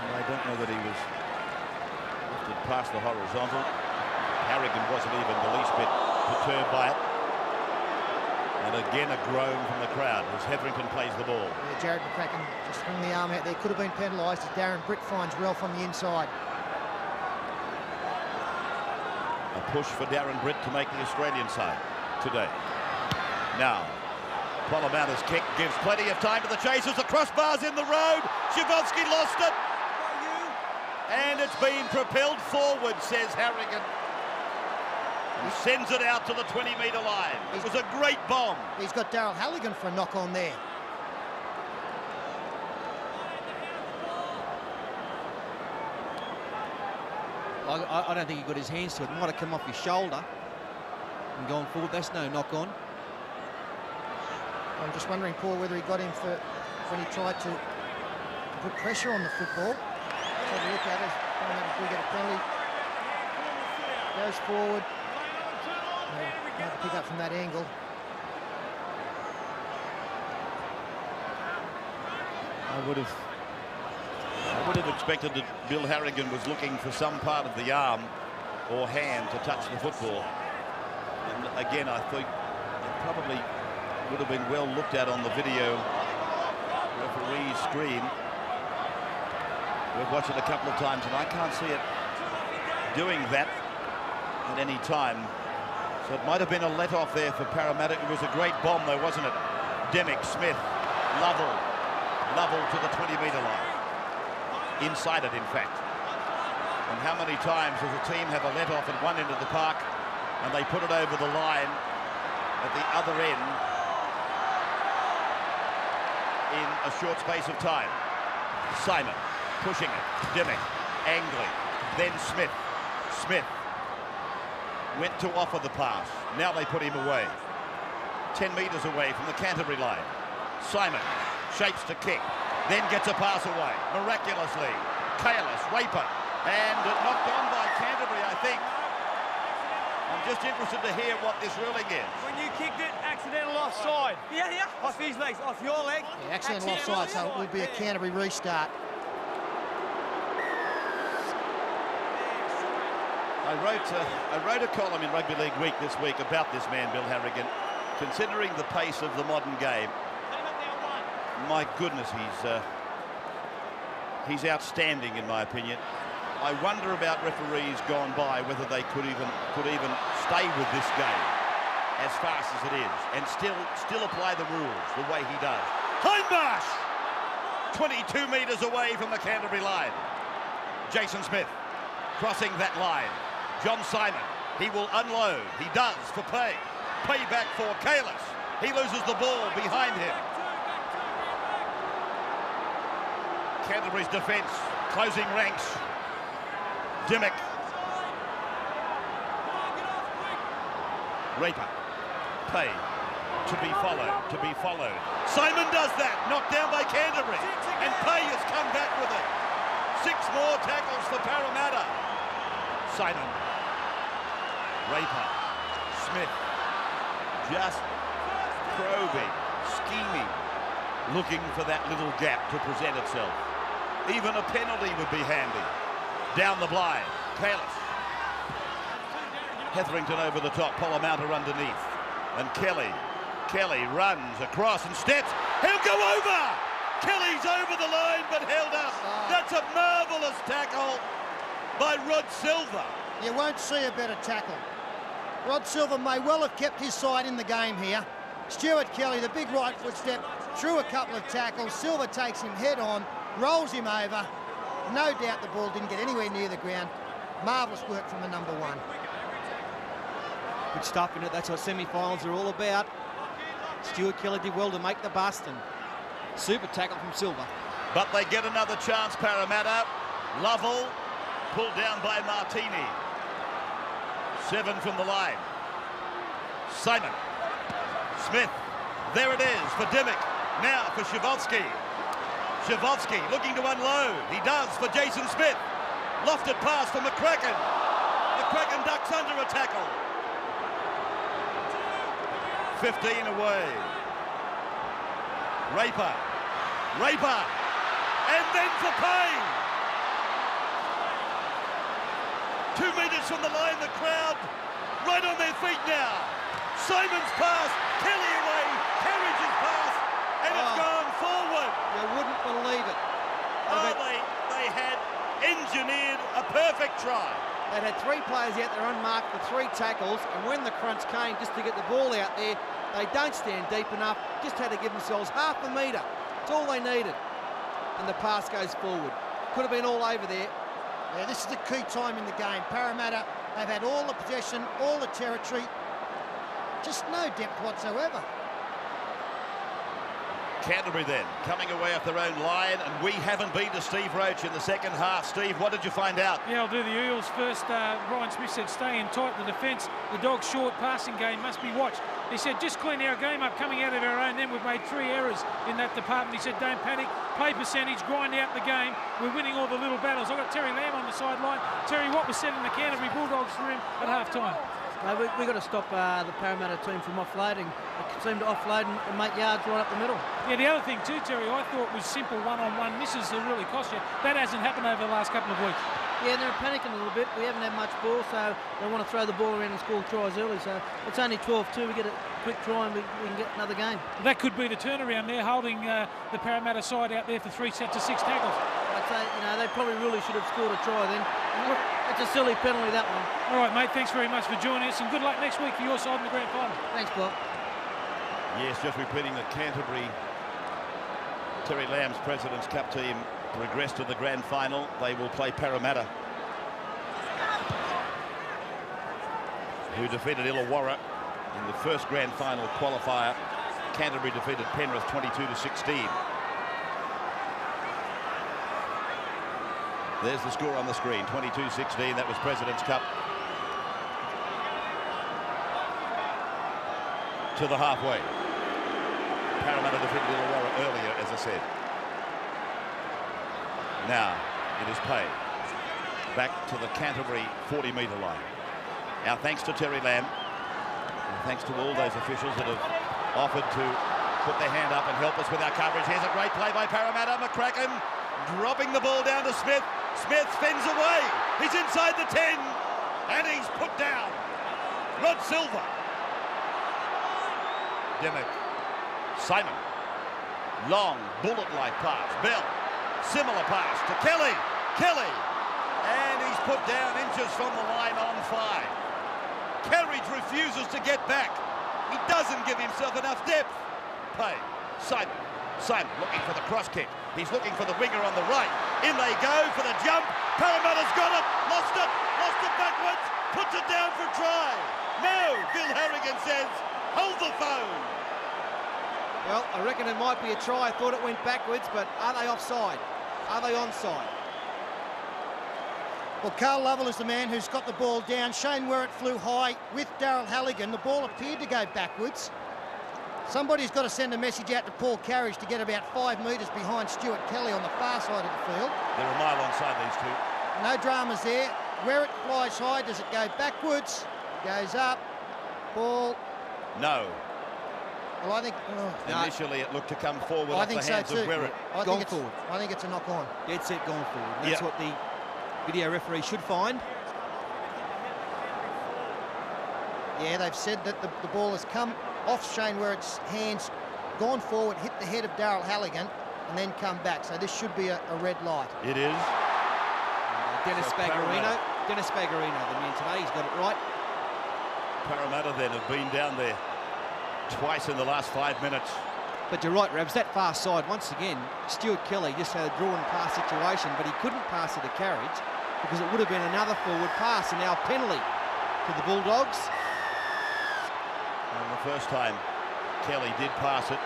And they don't know that he was lifted past the horizontal. Harrigan wasn't even the least bit perturbed by it. And again a groan from the crowd as Hetherington plays the ball. Yeah, Jared McCracken just hung the arm out there. Could have been penalised as Darren Britt finds Ralph on the inside. A push for Darren Britt to make the Australian side today. Now, Parramatta's kick gives plenty of time to the chasers. The crossbar's in the road. Shivovsky lost it. And it's been propelled forward, says Harrigan. And sends it out to the 20-metre line. It was a great bomb. He's got Daryl Halligan for a knock on there. I don't think he got his hands to it. It might have come off his shoulder and gone forward. That's no knock on. I'm just wondering, Paul, whether he got him for when he tried to put pressure on the football. Let's have a look at it. If we get a penalty. Goes forward. Might pick up from that angle. I would have expected that Bill Harrigan was looking for some part of the arm or hand to touch the football. And again, I think it probably would have been well looked at on the video referee's screen. We've watched it a couple of times and I can't see it doing that at any time. So it might have been a let-off there for Parramatta. It was a great bomb though, wasn't it? Demick, Smith, Lovell to the 20-metre line. Inside it, in fact. And how many times does a team have a let-off at one end of the park and they put it over the line at the other end in a short space of time? Simon pushing it, Demick angling, then Smith went to offer the pass. Now they put him away. 10 metres away from the Canterbury line. Simon shapes to kick, then gets a pass away. Miraculously, Kalis, Raper, and knocked on by Canterbury, I think. I'm just interested to hear what this ruling is. When you kicked it, accidental offside. Yeah. Off his legs, off your leg. Yeah, accidental offside, so it will be a Canterbury restart. I wrote a column in Rugby League Week this week about this man, Bill Harrigan. Considering the pace of the modern game, my goodness, he's outstanding in my opinion. I wonder about referees gone by whether they could even stay with this game as fast as it is and still apply the rules the way he does. Hindmarsh! 22 metres away from the Canterbury line. Jason Smith crossing that line. John Simon, he will unload. He does for pay. Payback for Kalis. He loses the ball behind him. Canterbury's defence closing ranks. Demick. Raper. Pay. To be followed. Simon does that. Knocked down by Canterbury. And Pay has come back with it. 6 more tackles for Parramatta. Simon. Raper. Smith. Just probing, scheming, looking for that little gap to present itself. Even a penalty would be handy. Down the blind, Kalis. Hetherington over the top, Parramatta underneath. And Kelly runs across and steps. He'll go over! Kelly's over the line but held up. That's a marvellous tackle by Rod Silva. You won't see a better tackle. Rod Silva may well have kept his side in the game here. Stuart Kelly, the big right foot step, threw a couple of tackles. Silva takes him head on, rolls him over. No doubt the ball didn't get anywhere near the ground. Marvellous work from the number 1. Good stuff in it. That's what semi-finals are all about. Stuart Kelly did well to make the bust and super tackle from Silva. But they get another chance, Parramatta. Lovell pulled down by Martini. 7 from the line. Simon. Smith. There it is for Demick. Now for Shivovsky. Shivovsky looking to unload. He does for Jason Smith. Lofted pass for McCracken. McCracken ducks under a tackle. 15 away. Raper. And then for Payne. 2 metres from the line, the crowd right on their feet now. Simon's pass, Kelly away, Carriage's pass, and it's gone forward. You wouldn't believe it. They had engineered a perfect try. They'd had 3 players out there unmarked for 3 tackles, and when the crunch came just to get the ball out there, they don't stand deep enough, just had to give themselves half a metre. That's all they needed. And the pass goes forward. Could have been all over there. Yeah, this is the key time in the game. Parramatta, they've had all the possession, all the territory, just no depth whatsoever. Canterbury then, coming away off their own line, and we haven't been to Steve Roach in the second half. Steve, what did you find out? Yeah, I'll do the Eels first. Ryan Smith said stay in tight the defence. The Dogs' short passing game must be watched. He said just clean our game up coming out of our own. Then we've made 3 errors in that department. He said don't panic, play percentage, grind out the game. We're winning all the little battles. I've got Terry Lamb on the sideline. Terry, what was said in the Canterbury Bulldogs room at half-time? We've got to stop the Parramatta team from offloading. They seem to offload and make yards right up the middle. Yeah, the other thing too, Terry, I thought was simple one-on-one misses that really cost you. That hasn't happened over the last couple of weeks. Yeah, they're panicking a little bit. We haven't had much ball, so they want to throw the ball around and score tries early. So it's only 12-2. We get a quick try and we can get another game. That could be the turnaround there, holding the Parramatta side out there for 3 sets of 6 tackles. I'd say, they probably really should have scored a try then. It's a silly penalty, that one. All right, mate, thanks very much for joining us, and good luck next week for your side in the grand final. Thanks, Bob. Yes, just repeating that Canterbury, Terry Lamb's President's Cup team progressed to the grand final. They will play Parramatta, who defeated Illawarra in the first grand final qualifier. Canterbury defeated Penrith 22-16. There's the score on the screen, 22-16. That was President's Cup. To the halfway. Parramatta defeated Illawarra earlier, as I said. Now it is paid back to the Canterbury 40-metre line. Our thanks to Terry Lamb, and thanks to all those officials that have offered to put their hand up and help us with our coverage. Here's a great play by Parramatta. McCracken dropping the ball down to Smith. Smith fends away. He's inside the 10, and he's put down. Rod Silver. Dimmock. Simon. Long, bullet-like pass. Bell. Similar pass to Kelly. Kelly. And he's put down inches from the line on 5. Carriage refuses to get back. He doesn't give himself enough depth. Play. Simon. Simon looking for the cross kick. He's looking for the winger on the right. In they go for the jump. Parramatta's got it. Lost it backwards. Puts it down for try. No, Bill Harrigan says, hold the phone. Well, I reckon it might be a try. I thought it went backwards, but are they offside? Are they onside? Well, Carl Lovell is the man who's got the ball down. Shane Werrett flew high with Daryl Halligan. The ball appeared to go backwards. Somebody's got to send a message out to Paul Carriage to get about 5 metres behind Stuart Kelly on the far side of the field. They're a mile onside, these two. No dramas there. Where it flies high, does it go backwards? Goes up. Ball. No. Well, I think... Initially, it looked to come forward off the hands of Werrett. I think it's a knock on. Dead set gone forward. That's what the video referee should find. Yeah, they've said that the ball has come off Shane Werrett's hands, gone forward, hit the head of Daryl Halligan, and then come back. So this should be a red light. It is. Dennis Spagherino. Dennis Spagherino, the man today, he's got it right. Parramatta then have been down there twice in the last 5 minutes. But you're right, Rabs, that far side, once again, Stuart Kelly just had a draw and pass situation, but he couldn't pass it to Carriage because it would have been another forward pass, and now a penalty to the Bulldogs. And the first time Kelly did pass it,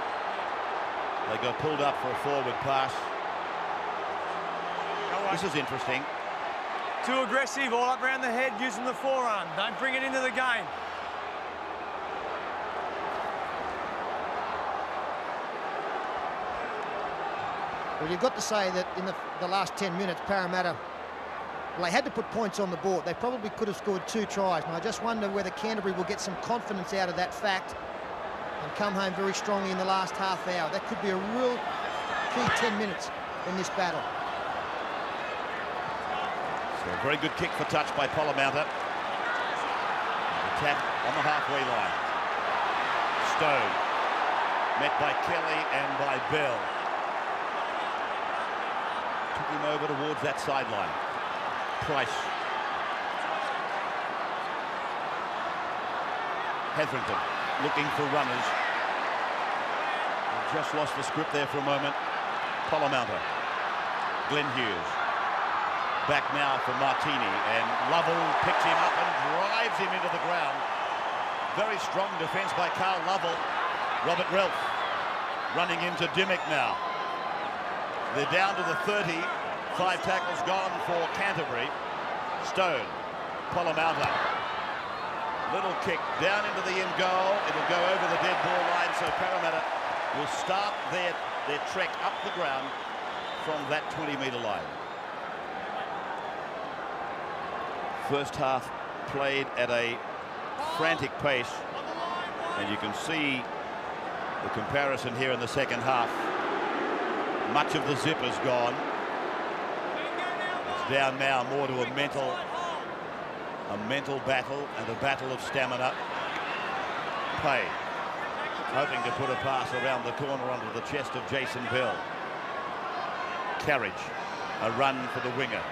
they got pulled up for a forward pass. This is interesting. Too aggressive, all up around the head, using the forearm. Don't bring it into the game. Well, you've got to say that in the last 10 minutes, Parramatta, well, they had to put points on the board. They probably could have scored 2 tries. And I just wonder whether Canterbury will get some confidence out of that fact and come home very strongly in the last half hour. That could be a real key 10 minutes in this battle. So a very good kick for touch by Parramatta. Attack on the halfway line. Stone. Met by Kelly and by Bell. Took him over towards that sideline. Price. Hetherington looking for runners. Just lost the script there for a moment. Parramatta. Glenn Hughes. Back now for Martini, and Lovell picks him up and drives him into the ground. Very strong defence by Carl Lovell. Robert Relf running into Dimmick now. They're down to the 30. 5 tackles gone for Canterbury. Stone. Parramatta. Little kick down into the end goal. It'll go over the dead ball line, so Parramatta will start their trek up the ground from that 20-metre line. First half played at a frantic pace, and you can see the comparison here in the second half. Much of the zip is gone. It's down now more to a mental battle and a battle of stamina. Pay hoping to put a pass around the corner onto the chest of Jason Bell. Carriage, a run for the winger.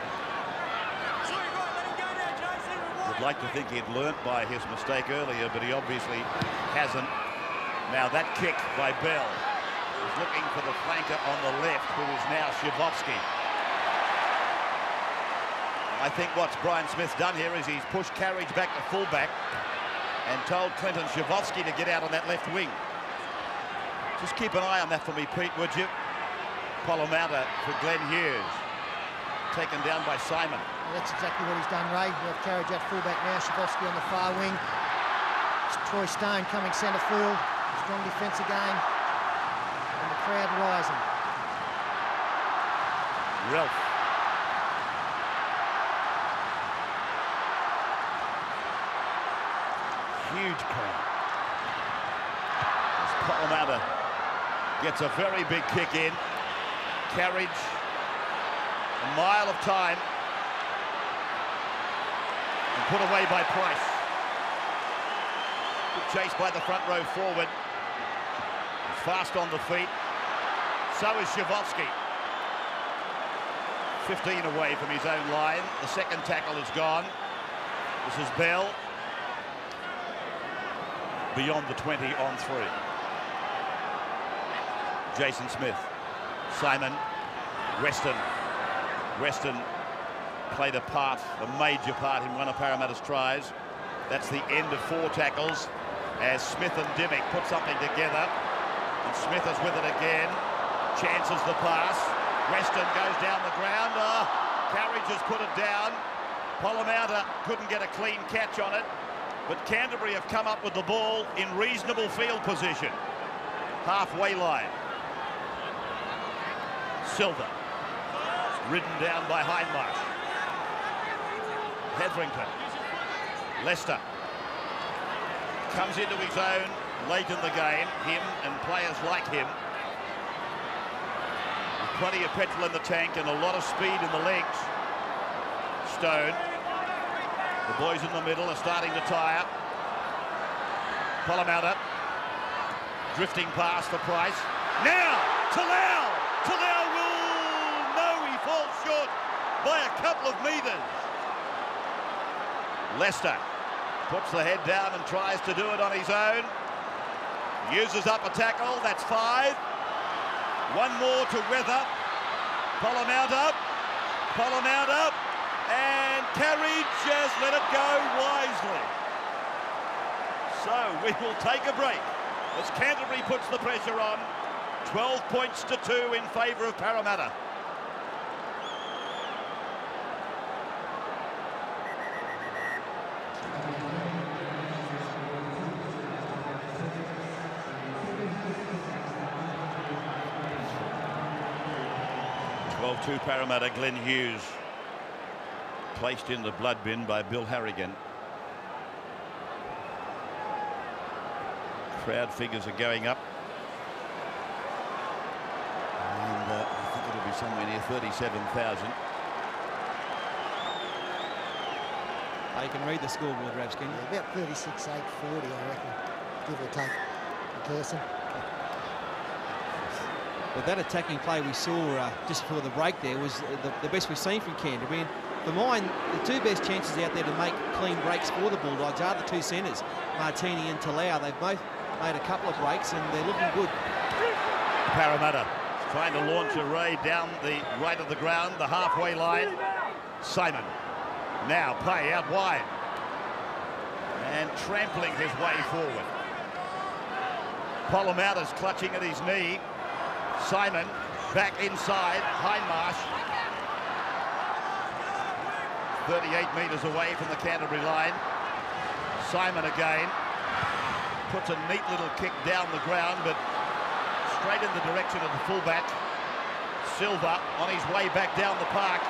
Would like to think he'd learnt by his mistake earlier, but he obviously hasn't. Now that kick by Bell is looking for the flanker on the left, who is now Shivovsky. I think what Brian Smith's done here is he's pushed Carriage back to fullback and told Clinton Shivovsky to get out on that left wing. Just keep an eye on that for me, Pete, would you? Parramatta for Glenn Hughes. Taken down by Simon. Well, that's exactly what he's done, Ray. We have Carriage at fullback now, Shivovsky on the far wing. It's Troy Stone coming centre field. Strong defence again. And the crowd rising. Ralph. Huge crowd. As Parramatta gets a very big kick in. Carriage, a mile of time, and put away by Price. Good chase by the front row forward. He's fast on the feet. So is Shivovsky. 15 away from his own line. The second tackle is gone. This is Bell. Beyond the 20 on 3. Jason Smith. Simon. Weston. Weston played a part, a major part in one of Parramatta's tries. That's the end of 4 tackles as Smith and Dimmick put something together. And Smith is with it again. Chances the pass. Weston goes down the ground. Carriage has put it down. Parramatta couldn't get a clean catch on it. But Canterbury have come up with the ball in reasonable field position. Halfway line. Silver. Ridden down by Hindmarsh. Hetherington. Leicester. Comes into his own late in the game. Him and players like him. With plenty of petrol in the tank and a lot of speed in the legs. Stone. The boys in the middle are starting to tire. Parramatta. Drifting past for Price. Now, Talau! Talau will... No, he falls short by a couple of metres. Leicester puts the head down and tries to do it on his own. Uses up a tackle, that's 5. One more to Weather. Parramatta. Parramatta. And Carriage just let it go wisely. So we will take a break as Canterbury puts the pressure on. 12 points to 2 in favour of Parramatta. To Parramatta, Glenn Hughes placed in the blood bin by Bill Harrigan. Crowd figures are going up, and I think it'll be somewhere near 37,000. They can read the scoreboard, Rabs, can you? Yeah, about 36-8, 40, I reckon, give or take a person. But that attacking play we saw just before the break there was the best we've seen from Canterbury. And for mine, the two best chances out there to make clean breaks for the Bulldogs are the two centres, Martini and Talau. They've both made a couple of breaks and they're looking good. Parramatta trying to launch a raid down the right of the ground, the halfway line. Simon now play out wide and trampling his way forward. Parramatta's clutching at his knee. Simon back inside, Hindmarsh 38 metres away from the Canterbury line. Simon again puts a neat little kick down the ground, but straight in the direction of the fullback. Silva on his way back down the park.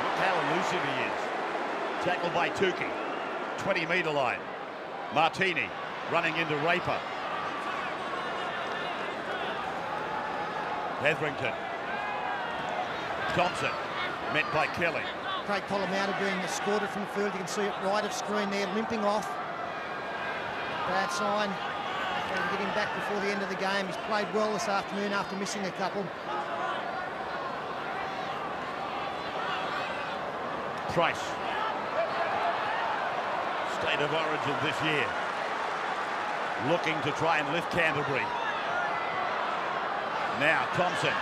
Look how elusive he is. Tackled by Tukey. 20-metre line. Martini running into Raper. Hetherington. Thompson met by Kelly. Craig Parramatta being escorted from the field. You can see it right of screen there, limping off. Bad sign. Trying to get him back before the end of the game. He's played well this afternoon after missing a couple. Price. State of origin this year. Looking to try and lift Canterbury. Now Thompson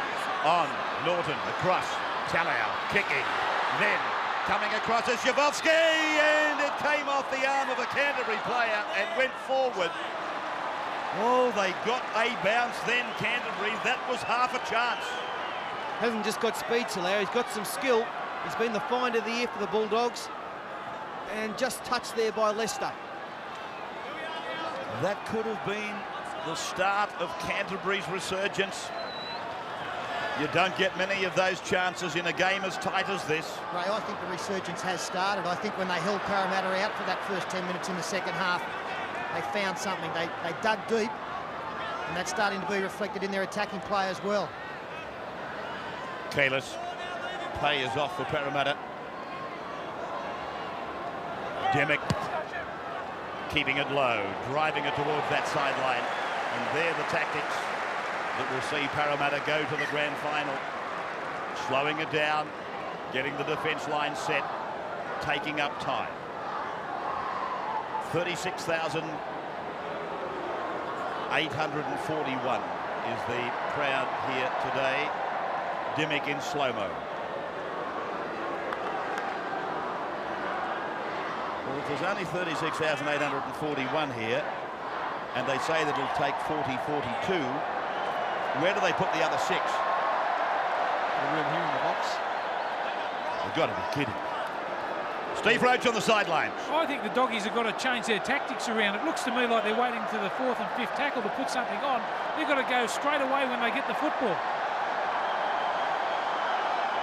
on Norton, across. Talau kicking. Then coming across is Shavovsky, and it came off the arm of a Canterbury player and went forward. Oh, they got a bounce then, Canterbury. That was half a chance. Hasn't just got speed, Talau, he's got some skill. He's been the find of the year for the Bulldogs. And just touched there by Leicester. That could have been the start of Canterbury's resurgence. You don't get many of those chances in a game as tight as this. Ray, I think the resurgence has started. I think when they held Parramatta out for that first 10 minutes in the second half, they found something. They dug deep, and that's starting to be reflected in their attacking play as well. Kalis, pay is off for Parramatta. Demick keeping it low, driving it towards that sideline, and they're the tactics that will see Parramatta go to the grand final. Slowing it down, getting the defence line set, taking up time. 36,841 is the crowd here today. Dimick in slow-mo. Well, if there's only 36,841 here, and they say that it'll take 40-42, where do they put the other 6? The room here in the box. They've got to be kidding. Steve Roach on the sideline. I think the Doggies have got to change their tactics around. It looks to me like they're waiting to the 4th and 5th tackle to put something on. They've got to go straight away when they get the football.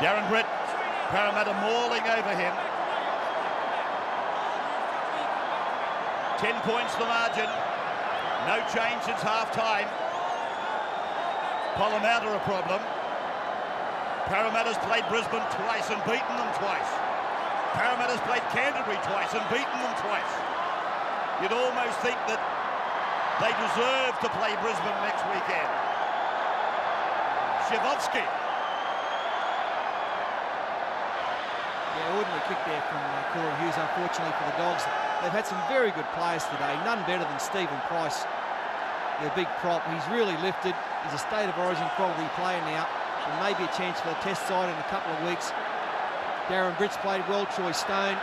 Darren Britt, Parramatta mauling over him. 10 points the margin. No change since half-time. Parramatta a problem. Parramatta's played Brisbane twice and beaten them twice. Parramatta's played Canterbury twice and beaten them twice. You'd almost think that they deserve to play Brisbane next weekend. Shavovsky. Yeah, ordinary kick there from Corey Hughes, unfortunately for the Dogs. They've had some very good players today, none better than Stephen Price, their big prop. He's really lifted. He's a state of origin quality player now, and maybe a chance for the test side in a couple of weeks. Darren Britt's played well, Troy Stone.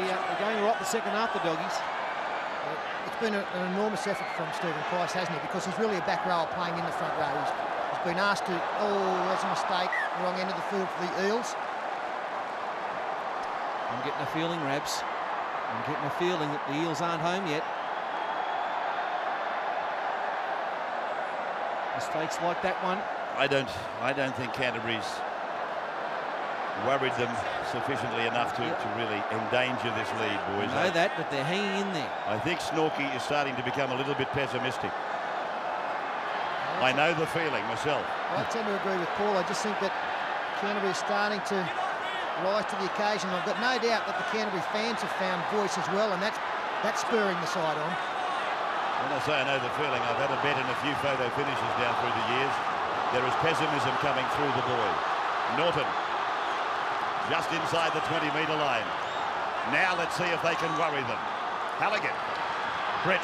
They're going right the second half, the Doggies. It's been an enormous effort from Stephen Price, hasn't it? Because he's really a back rower playing in the front row. He's been asked to, that's a mistake, wrong end of the field for the Eels. I'm getting a feeling, Rabs. I'm getting a feeling that the Eels aren't home yet. Mistakes like that one. I don't think Canterbury's worried them sufficiently enough to really endanger this lead, boys. I know that, but they're hanging in there. I think Snorky is starting to become a little bit pessimistic. I know the feeling myself. I tend to agree with Paul. I just think that Canterbury is starting to rise to the occasion. I've got no doubt that the Canterbury fans have found voice as well, and that's spurring the side on. When I say I know the feeling, I've had a bet in a few photo finishes down through the years. There is pessimism coming through the boys. Norton, just inside the 20-metre line. Now let's see if they can worry them. Halligan, Britt.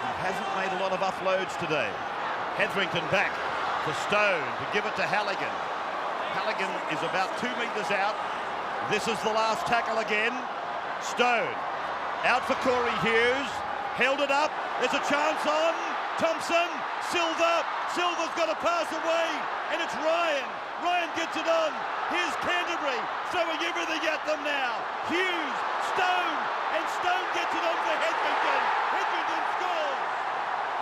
He hasn't made a lot of offloads today. Hetherington back for Stone to give it to Halligan. Halligan is about 2 metres out. This is the last tackle again. Stone out for Corey Hughes. Held it up. There's a chance on Thompson. Silva's got to pass away, and it's Ryan. Ryan gets it on. Here's Canterbury throwing everything at them now. Hughes, Stone, and Stone gets it on for Hetherington. Hetherington scores.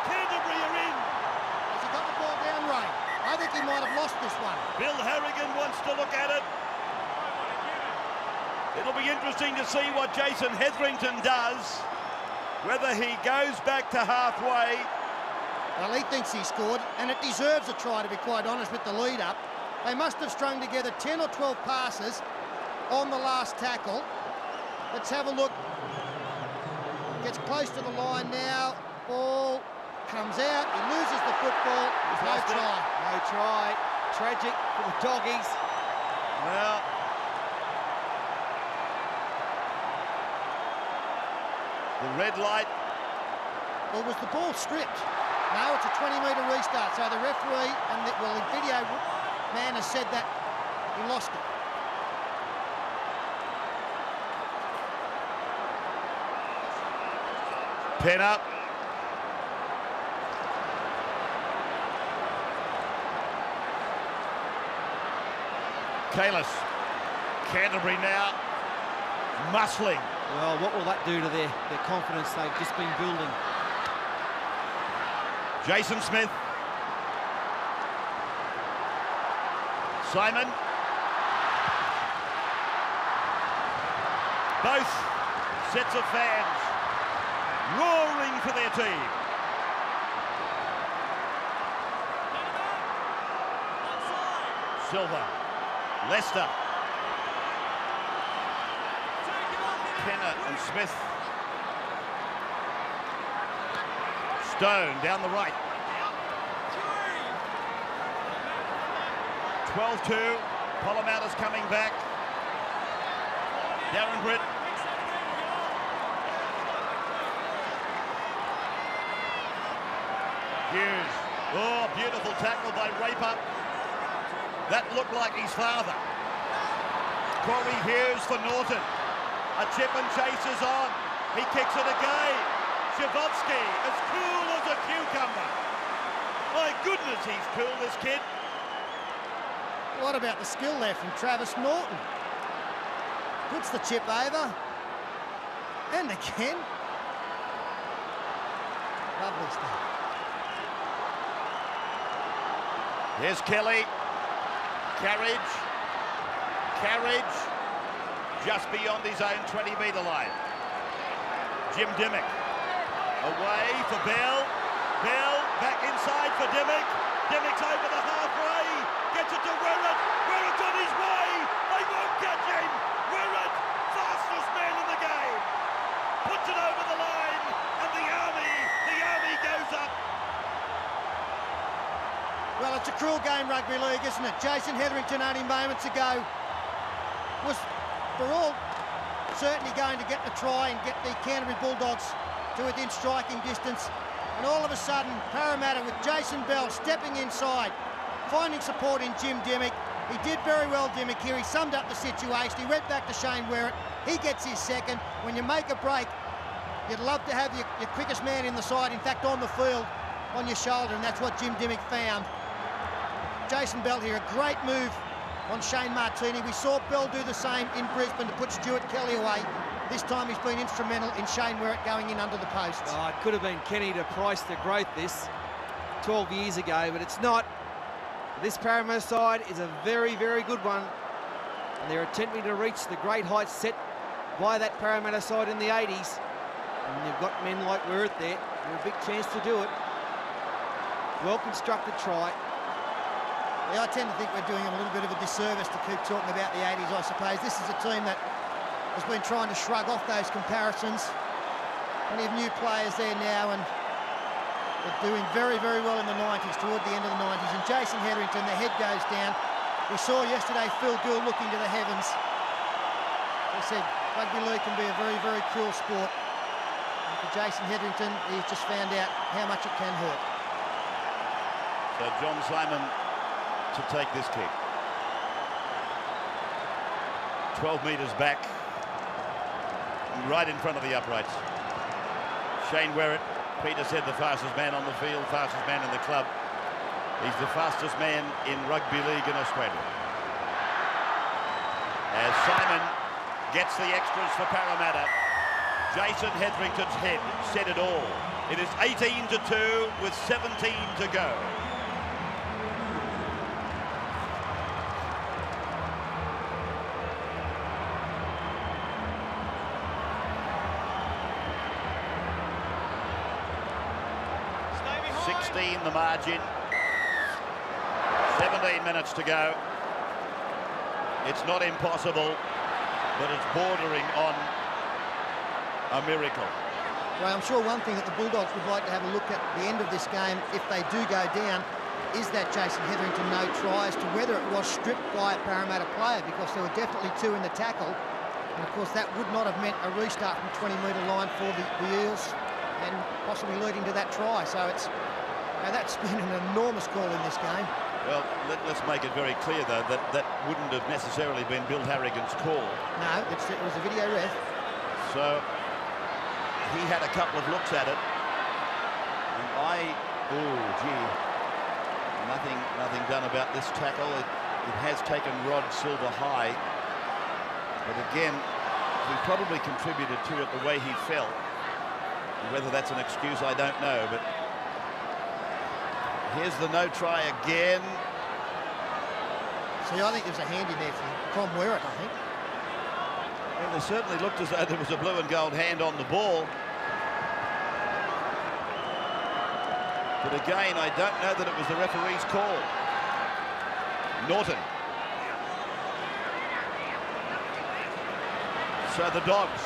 Canterbury are in. Has he got the ball down, Ray? I think he might have lost this one. Bill Harrigan wants to look at it. It'll be interesting to see what Jason Hetherington does, whether he goes back to halfway. Well, he thinks he scored, and it deserves a try, to be quite honest, with the lead-up. They must have strung together 10 or 12 passes on the last tackle. Let's have a look. Gets close to the line now. Ball comes out. He loses the football. No try. No try. Tragic for the Doggies. Well, the red light. Well, was the ball stripped? No, it's a 20-metre restart. So the referee and the video man has said that he lost it. Pen up. Kalis. Canterbury now muscling. Well, what will that do to their confidence they've just been building? Jason Smith. Simon. Both sets of fans roaring for their team. Silva. Leicester. Penner and Smith. Stone down the right. 12-2. Parramatta's coming back. Darren Britt. Hughes. Oh, beautiful tackle by Raper. That looked like his father. Corey Hughes for Norton. A chip and chase is on. He kicks it again. Shavovsky, as cool as a cucumber. My goodness, he's cool, this kid. What about the skill there from Travis Norton? Puts the chip over. And again. Lovely stuff. Here's Kelly. Carriage. Just beyond his own 20-metre line. Jim Dimmock. Away for Bell. Bell back inside for Dimmock. Dimmock's over the halfway. Gets it to Werrett. Werrett's on his way. They won't catch him. Werrett, fastest man in the game. Puts it over the line. And the army goes up. Well, it's a cruel game, rugby league, isn't it? Jason Hetherington only moments ago was, for all certainly, going to get the try and get the Canterbury Bulldogs to within striking distance. And all of a sudden, Parramatta with Jason Bell stepping inside, finding support in Jim Dimmock. He did very well, Dimmock here. He summed up the situation. He went back to Shane Werrett. He gets his second. When you make a break, you'd love to have your quickest man in the side, in fact, on the field, on your shoulder, and that's what Jim Dimmock found. Jason Bell here, a great move on Shane Martini. We saw Bell do the same in Brisbane to put Stuart Kelly away. This time he's been instrumental in Shane Werrett going in under the posts. Oh, it could have been Kenny to price the growth this 12 years ago, but it's not. This Parramatta side is a very, very good one, and they're attempting to reach the great heights set by that Parramatta side in the 80s. And you've got men like Werrett there. They're a big chance to do it. Well constructed try. Yeah, I tend to think we're doing them a little bit of a disservice to keep talking about the 80s, I suppose. This is a team that has been trying to shrug off those comparisons. Plenty of new players there now, and they're doing very, very well in the 90s, toward the end of the 90s. And Jason Hetherington, the head goes down. We saw yesterday Phil Gould looking to the heavens. He said rugby league can be a very, very cruel sport. And for Jason Hetherington, he's just found out how much it can hurt. So John Simon to take this kick. 12 metres back, right in front of the uprights. Shane Werrett, Peter said the fastest man on the field, fastest man in the club. He's the fastest man in rugby league in Australia. As Simon gets the extras for Parramatta, Jason Hetherington's head said it all. It is 18-2 with 17 to go. The margin, 17 minutes to go. It's not impossible, but it's bordering on a miracle. Well, I'm sure one thing that the Bulldogs would like to have a look at the end of this game, if they do go down, is that Jason Hetherington no try, as to whether it was stripped by a Parramatta player, because there were definitely two in the tackle. And of course that would not have meant a restart from 20-metre line for the Eels, and possibly leading to that try. So it's now that's been an enormous call in this game. Well, let's make it very clear, though, that that wouldn't have necessarily been Bill Harrigan's call. No, it was a video ref. So he had a couple of looks at it, and nothing done about this tackle. It has taken Rod Silver high, but again, he probably contributed to it the way he fell. Whether that's an excuse, I don't know, but here's the no try again. See, I think there's a hand in there from Werrett, I think. Well, there certainly looked as though there was a blue and gold hand on the ball. But again, I don't know that it was the referee's call. Norton. So the Dogs.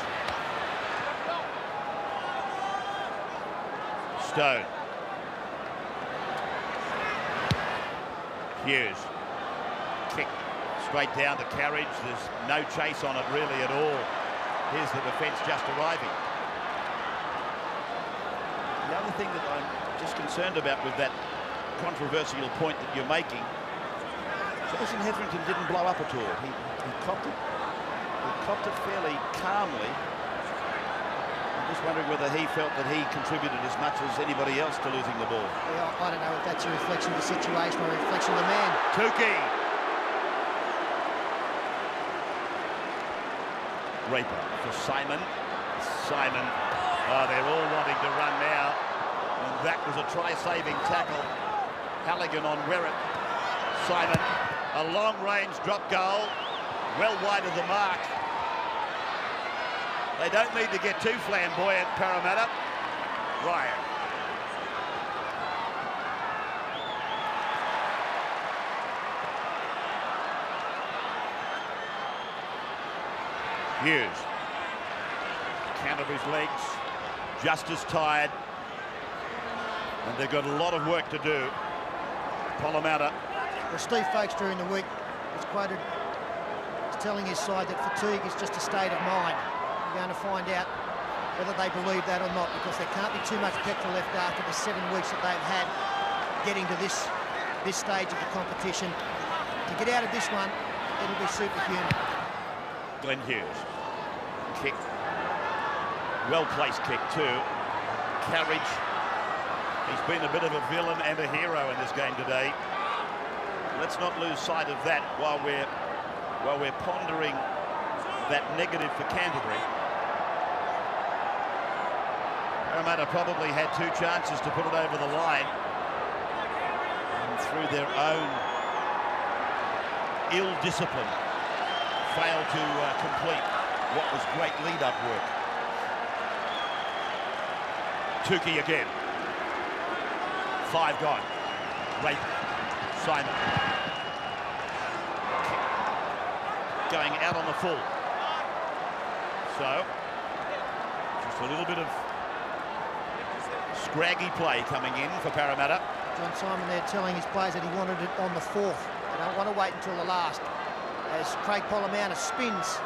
Stone. Hughes. Kick straight down to Carriage. There's no chase on it really at all. Here's the defence just arriving. The other thing that I'm just concerned about with that controversial point that you're making, Jason Hetherington didn't blow up at all. He copped it. He copped it fairly calmly. I'm just wondering whether he felt that he contributed as much as anybody else to losing the ball. Yeah, I don't know if that's a reflection of the situation or a reflection of the man. Tukey. Raper for Simon. Simon. Oh, they're all wanting to run now. And that was a try-saving tackle. Halligan on Werrett. Simon. A long-range drop goal. Well wide of the mark. They don't need to get too flamboyant, Parramatta. Ryan. Hughes. Canterbury's legs just as tired. And they've got a lot of work to do. Parramatta. Well, Steve Folkes during the week was quoted as telling his side that fatigue is just a state of mind. We're going to find out whether they believe that or not, because there can't be too much petrol left after the 7 weeks that they've had getting to this stage of the competition. To get out of this one, it'll be superhuman. Glenn Hughes. Kick. Well-placed kick too. Carriage. He's been a bit of a villain and a hero in this game today. Let's not lose sight of that while we're pondering that negative for Canterbury. Parramatta probably had 2 chances to put it over the line, and through their own ill discipline failed to complete what was great lead-up work. Tukey again. 5 gone. Rape. Simon. going out on the full. So, just a little bit of scraggy play coming in for Parramatta. John Simon there telling his players that he wanted it on the fourth. They don't want to wait until the last. As Craig Parramatta spins,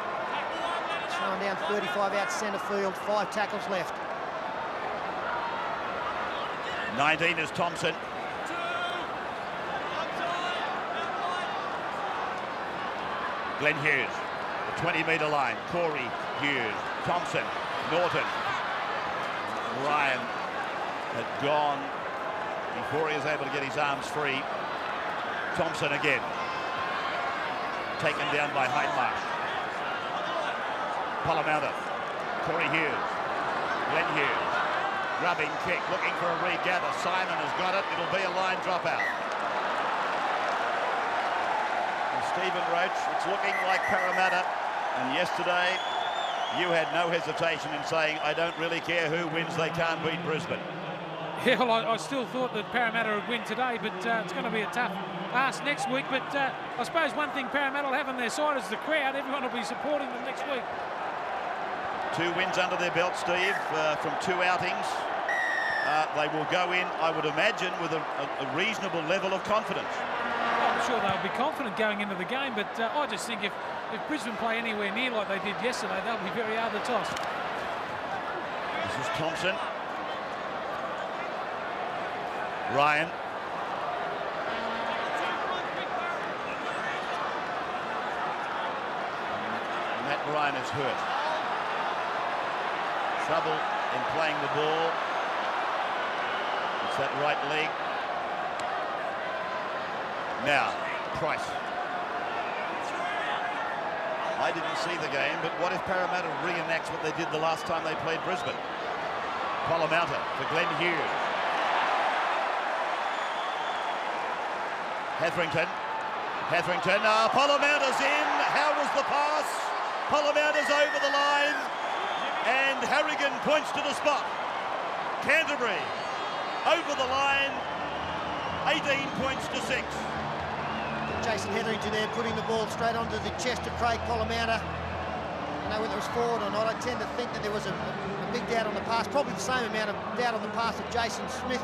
throwing down 35 out centre field, 5 tackles left. 19 is Thompson. Glenn Hughes, the 20-metre line. Corey Hughes, Thompson, Norton. Ryan had gone before he was able to get his arms free. Thompson again. Taken down by Hindmarsh. Parramatta. Corey Hughes. Glenn Hughes. Grubbing kick, looking for a regather. Simon has got it. It'll be a line dropout. And Stephen Roach, it's looking like Parramatta. And yesterday, you had no hesitation in saying, I don't really care who wins, they can't beat Brisbane. Yeah, well, I still thought that Parramatta would win today, but it's going to be a tough ask next week. But I suppose one thing Parramatta will have on their side is the crowd. Everyone will be supporting them next week. 2 wins under their belt, Steve, from 2 outings. They will go in, I would imagine, with a reasonable level of confidence. I'm sure they'll be confident going into the game, but I just think if Brisbane play anywhere near like they did yesterday, they'll be very hard to toss. This is Thompson. Ryan. Matt Ryan is hurt. Trouble in playing the ball. It's that right leg. Now, Price. I didn't see the game, but what if Parramatta reenacts what they did the last time they played Brisbane? Parramatta for Glenn Hughes. Hetherington. Parramatta's in. How was the pass? Parramatta's over the line. And Harrigan points to the spot. Canterbury over the line. 18 points to 6. Jason Hetherington there putting the ball straight onto the chest of Craig Parramatta. I don't know whether it was forward or not. I tend to think that there was a big doubt on the pass. Probably the same amount of doubt on the pass that Jason Smith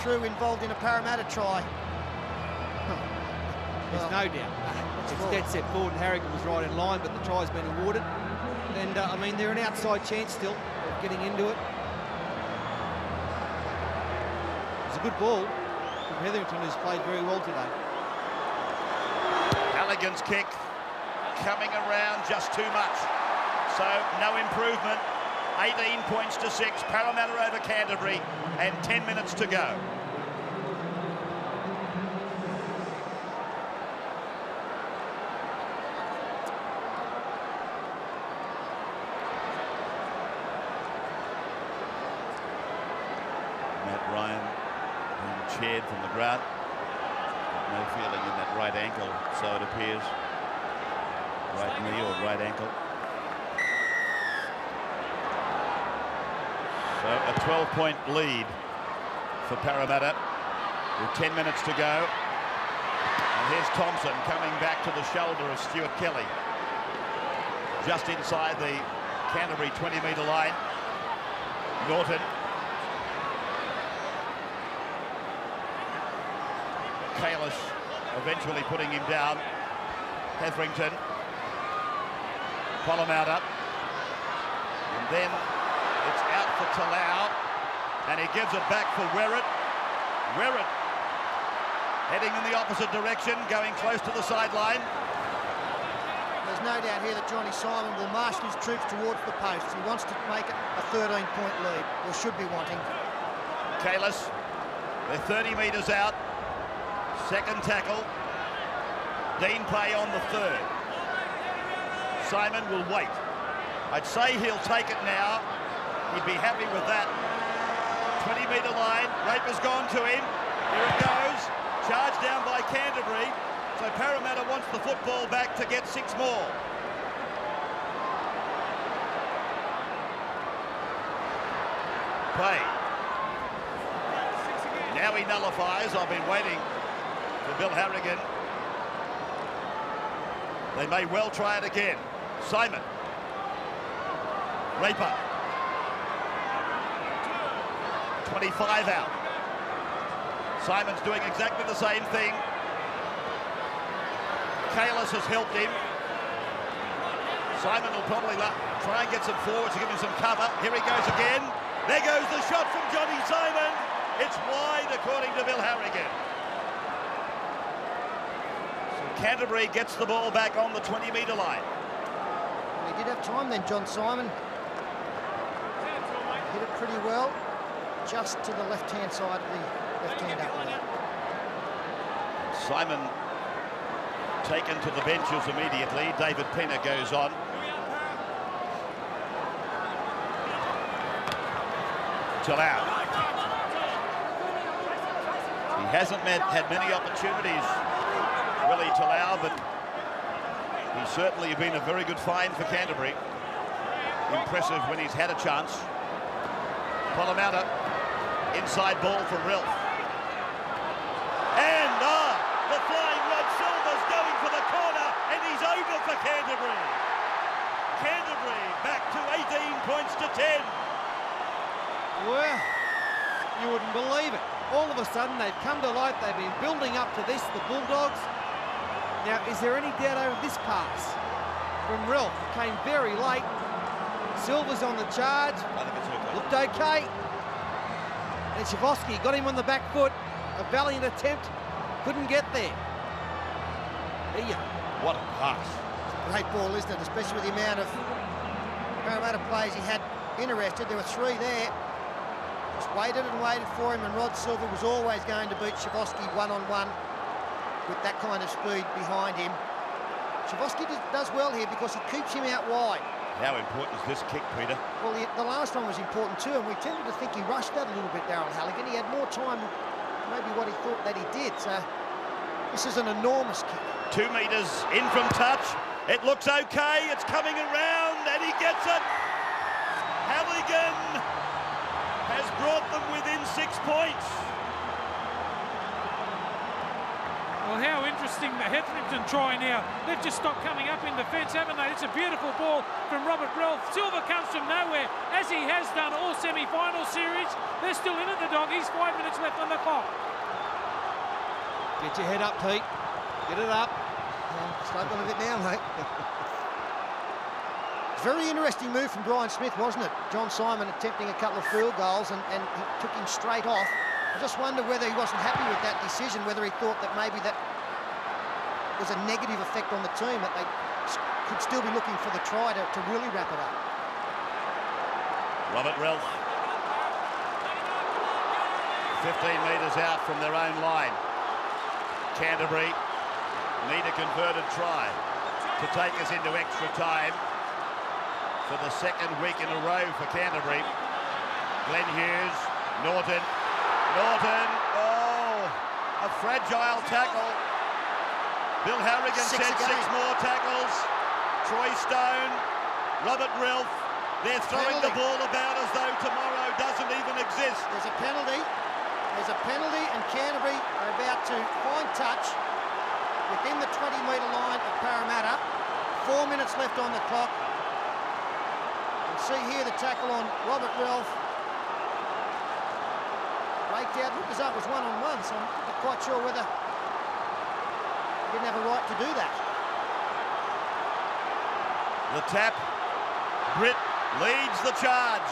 threw involved in a Parramatta try. There's no doubt. It's dead set forward and Harrigan was right in line, but the try's been awarded. And, I mean, they're an outside chance still of getting into it. It's a good ball from Hetherington, who's played very well today. Halligan's kick coming around just too much. So, no improvement. 18 points to 6. Parramatta over Canterbury and 10 minutes to go. Ryan being chaired from the ground. Got no feeling in that right ankle, so it appears. Right knee or right ankle. So a 12-point lead for Parramatta with 10 minutes to go. And here's Thompson coming back to the shoulder of Stuart Kelly. Just inside the Canterbury 20-metre line. Norton. Kalis eventually putting him down. Hetherington. Parramatta. And then it's out for Talau. And he gives it back for Werrett. Werrett heading in the opposite direction, going close to the sideline. There's no doubt here that Johnny Simon will marshal his troops towards the post. He wants to make it a 13-point lead, or should be wanting. Kalis, they're 30 metres out. Second tackle. Dean Pay on the third. Simon will wait. I'd say he'll take it now. He'd be happy with that. 20-metre line. Raper's gone to him. Here it goes. Charged down by Canterbury. So Parramatta wants the football back to get 6 more. Pay. Now he nullifies. I've been waiting for Bill Harrigan. They may well try it again. Simon. Raper. 25 out. Simon's doing exactly the same thing. Kalis has helped him. Simon will probably try and get some forwards to give him some cover. Here he goes again. There goes the shot from Johnny Simon. It's wide, according to Bill Harrigan. So Canterbury gets the ball back on the 20-metre line. He did have time then, John Simon. Hit it pretty well, just to the left-hand side of the left-hand upright. Simon taken to the benches immediately. David Penner goes on. Talau. He hasn't had many opportunities, really, Talau, but he's certainly been a very good find for Canterbury. Impressive when he's had a chance. Parramatta, inside ball for Ralph. And the flying Rod Silver's going for the corner, and he's over for Canterbury. Canterbury back to 18 points to 10. Well, you wouldn't believe it. All of a sudden, they've come to light. They've been building up to this, the Bulldogs. Now, is there any doubt over this pass from Ralph? It came very late. Silver's on the charge. I think it's okay. Looked okay. And Shavosky got him on the back foot. A valiant attempt. Couldn't get there. There you go. What a pass. Great ball, isn't it? Especially with the amount of Parramatta players he had interested. There were three there. Just waited and waited for him, and Rod Silver was always going to beat Shavosky one-on-one with that kind of speed behind him. Shavosky does well here because he keeps him out wide. How important is this kick, Peter? Well, the last one was important too, and we tended to think he rushed that a little bit, Darren Halligan. He had more time, maybe what he thought that he did. So this is an enormous kick. 2 metres in from touch. It looks okay. It's coming around, and he gets it. Halligan has brought them within 6 points. Well, how interesting the Hetherington try now. They've just stopped coming up in defence, haven't they? It's a beautiful ball from Robert Ralph. Silver comes from nowhere, as he has done all semi-final series. They're still in it, the Doggies. 5 minutes left on the clock. Get your head up, Pete. Get it up. Slope on a bit now, mate. Very interesting move from Brian Smith, wasn't it? John Simon attempting a couple of field goals and he took him straight off. I just wonder whether he wasn't happy with that decision, whether he thought that maybe that was a negative effect on the team, that they could still be looking for the try to really wrap it up. Robert Ralph. 15 metres out from their own line. Canterbury need a converted try to take us into extra time for the second week in a row for Canterbury. Glenn Hughes, Norton, oh, a fragile tackle. Bill Harrigan said 6 more tackles. Troy Stone, Robert Ralph, they're throwing the ball about as though tomorrow doesn't even exist. There's a penalty, and Canterbury are about to find touch within the 20-metre line of Parramatta. 4 minutes left on the clock. You see here the tackle on Robert Ralph. Raked out, looked as though it was one-on-one, so I'm not quite sure whether he didn't have a right to do that. The tap, Britt leads the charge.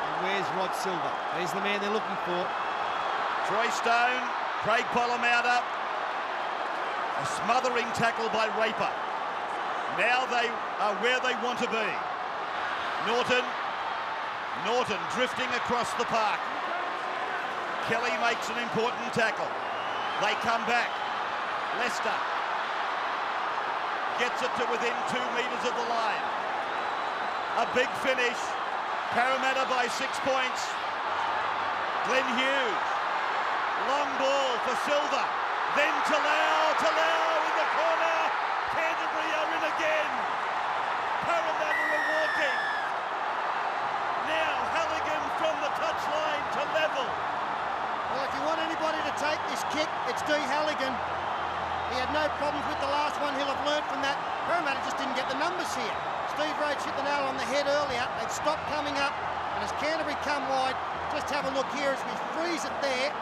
And where's Rod Silver? He's the man they're looking for. Troy Stone, Craig Parramatta, a smothering tackle by Raper. Now they are where they want to be. Norton drifting across the park. Kelly makes an important tackle. They come back. Lester gets it to within 2 metres of the line. A big finish. Parramatta by 6 points. Glenn Hughes. Long ball for Silver. Then Talau in the corner. Canterbury are in again. Parramatta are walking. Now Halligan from the touchline to level. Well, if you want anybody to take this kick, it's D. Halligan. He had no problems with the last one. He'll have learnt from that. Parramatta just didn't get the numbers here. Steve Roach hit the nail on the head earlier. They've stopped coming up. And as Canterbury come wide, just have a look here as we freeze it there.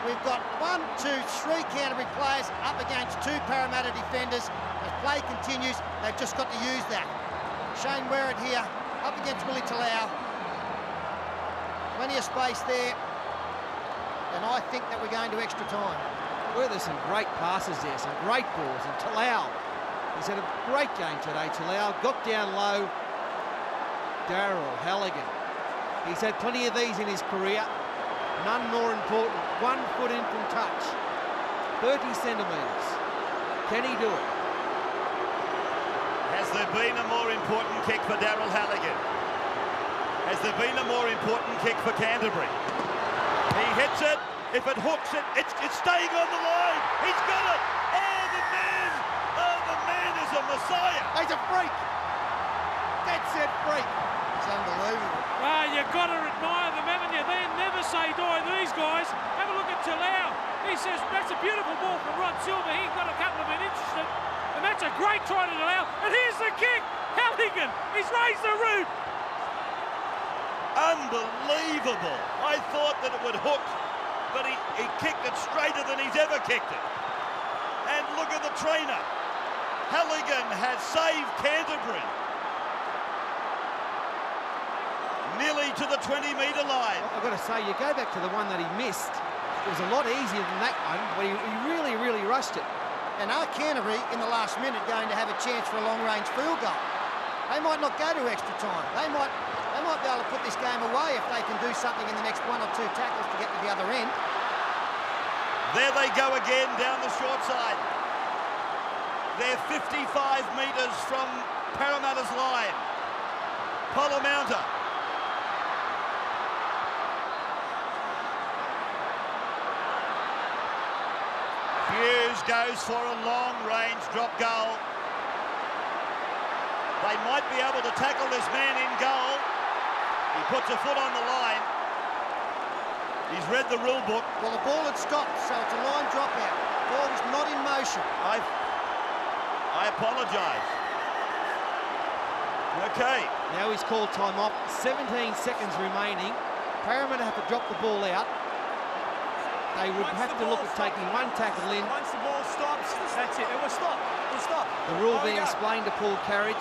We've got 1, 2, 3 Canterbury players up against 2 Parramatta defenders. As play continues, they've just got to use that. Shane Werrett here, up against Willie Talau. Plenty of space there. And I think that we're going to extra time. Well, there's some great passes there, some great balls. And Talau, he's had a great game today. Talau got down low. Darryl Halligan. He's had plenty of these in his career. None more important. 1 foot in from touch. 30 centimetres. Can he do it? Has there been a more important kick for Darryl Halligan? Has there been a more important kick for Canterbury? He hits it. If it hooks it, it's staying on the line. He's got it. Oh, the man is a messiah. He's a freak. Dead set freak. It's unbelievable. Ah, you've got to admire them, haven't you? They never say die, these guys. Have a look at Talau. He says, that's a beautiful ball from Rod Silver. He got a couple of it interested. And that's a great try to Talau. And here's the kick. Halligan, he's raised the root. Unbelievable. I thought that it would hook, but he kicked it straighter than he's ever kicked it. And look at the trainer. Halligan has saved Canterbury. Nearly to the 20-metre line. I've got to say, you go back to the one that he missed. It was a lot easier than that one, but he really, really rushed it. And are Canterbury, in the last minute, going to have a chance for a long-range field goal? They might not go to extra time. They might be able to put this game away if they can do something in the next 1 or 2 tackles to get to the other end. There they go again down the short side. They're 55 metres from Parramatta's line. Parramatta. Hughes goes for a long-range drop goal. They might be able to tackle this man in goal. He puts a foot on the line. He's read the rule book. Well, the ball had stopped, so it's a line dropout. The ball was not in motion. I apologise. Okay. Now he's called time off. 17 seconds remaining. Parramatta have to drop the ball out. They would have to look at taking 1 tackle in. Once the ball stops, that's it. It will stop. It will stop. The rule being explained to Paul Carriage.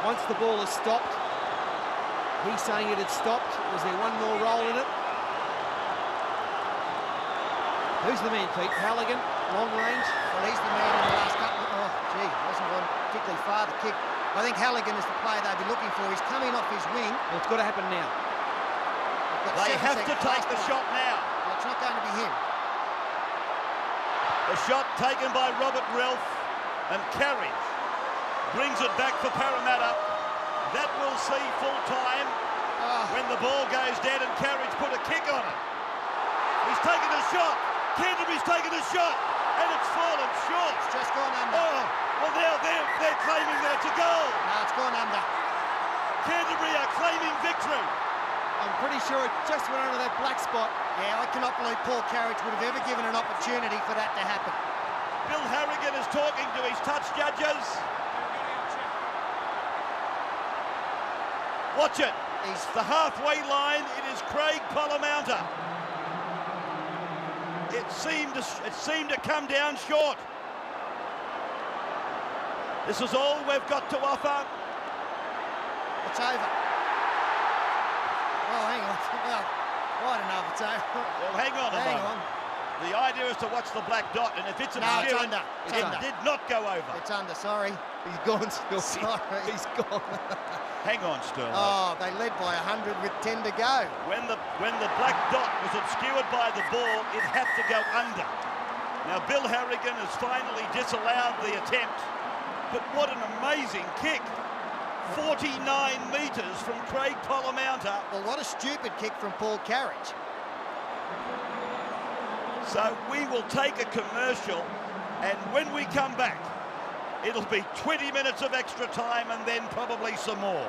Once the ball is stopped, he's saying it had stopped. Was there one more roll in it? Who's the man, Pete? Halligan, long range? Well, he's the man in the last couple of... Oh, gee, hasn't gone particularly far, the kick. I think Halligan is the player they'd be looking for. He's coming off his wing. Well, it's got to happen now. They have to take the shot now. Well, it's not going to be him. The shot taken by Robert Relf, and Carriage brings it back for Parramatta. That will see full time when the ball goes dead and Carriage put a kick on it. He's taken a shot. Canterbury's taken a shot, and it's fallen short. It's just gone under. Oh, well now they're claiming that it's a goal. No, it's gone under. Canterbury are claiming victory. I'm pretty sure it just went under that black spot. Yeah, I cannot believe Paul Carriage would have ever given an opportunity for that to happen. Bill Harrigan is talking to his touch judges. Watch it. He's the halfway line. It is Craig Parramatta. It seemed to come down short. This is all we've got to offer. It's over. Oh, hang on. Well, I don't know if it's over. Well, hang on a moment. The idea is to watch the black dot, and if it's obscured, it's under. It did not go over. It's under, sorry. He's gone still. Sorry. He's gone. Hang on, Sterling. Oh, they led by 100 with 10 to go. When the black dot was obscured by the ball, it had to go under. Now, Bill Harrigan has finally disallowed the attempt, but what an amazing kick. 49 metres from Craig Parramatta. Well, what a stupid kick from Paul Carriage. So we will take a commercial, and when we come back, it'll be 20 minutes of extra time and then probably some more.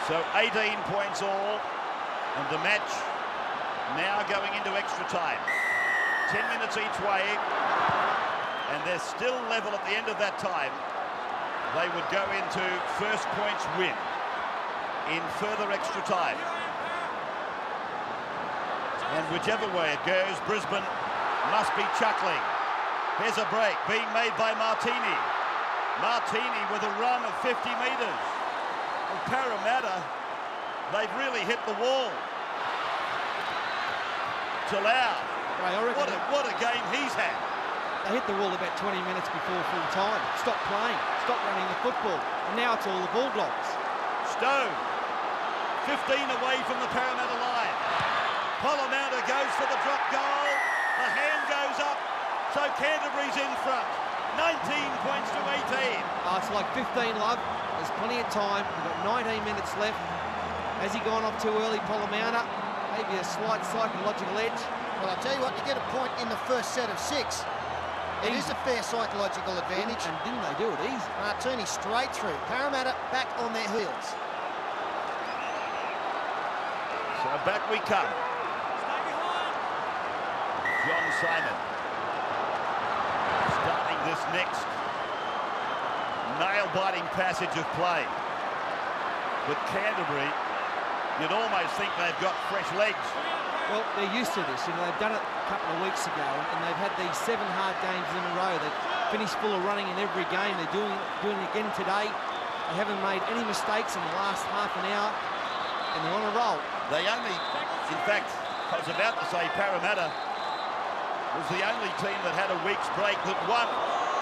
So 18 points all, and the match now going into extra time. 10 minutes each way, and they're still level at the end of that time. They would go into first points win in further extra time. And whichever way it goes, Brisbane must be chuckling. Here's a break being made by Martini. Martini with a run of 50 metres. Well, Parramatta, they've really hit the wall. Talau, what a game he's had. They hit the wall about 20 minutes before full time. Stop playing, stop running the football. And now it's all the Bulldogs. Stowe, 15 away from the Parramatta line. Parramatta goes for the drop goal. The hand goes up, so Canterbury's in front. 19 points to 18. Oh, it's like 15, love. There's plenty of time. We've got 19 minutes left. Has he gone off too early, Parramatta? Maybe a slight psychological edge. Well, I'll tell you what, you get a point in the first set of 6. It is a fair psychological advantage. And didn't they do it easy? Martini straight through. Parramatta back on their heels. So back we come. John Simon starting this next nail-biting passage of play. With Canterbury, you'd almost think they've got fresh legs. Well, they're used to this. You know, they've done it a couple of weeks ago, and they've had these 7 hard games in a row. They've finished full of running in every game. They're doing it again today. They haven't made any mistakes in the last half an hour, and they're on a roll. They only, in fact, I was about to say Parramatta was the only team that had a week's break that won.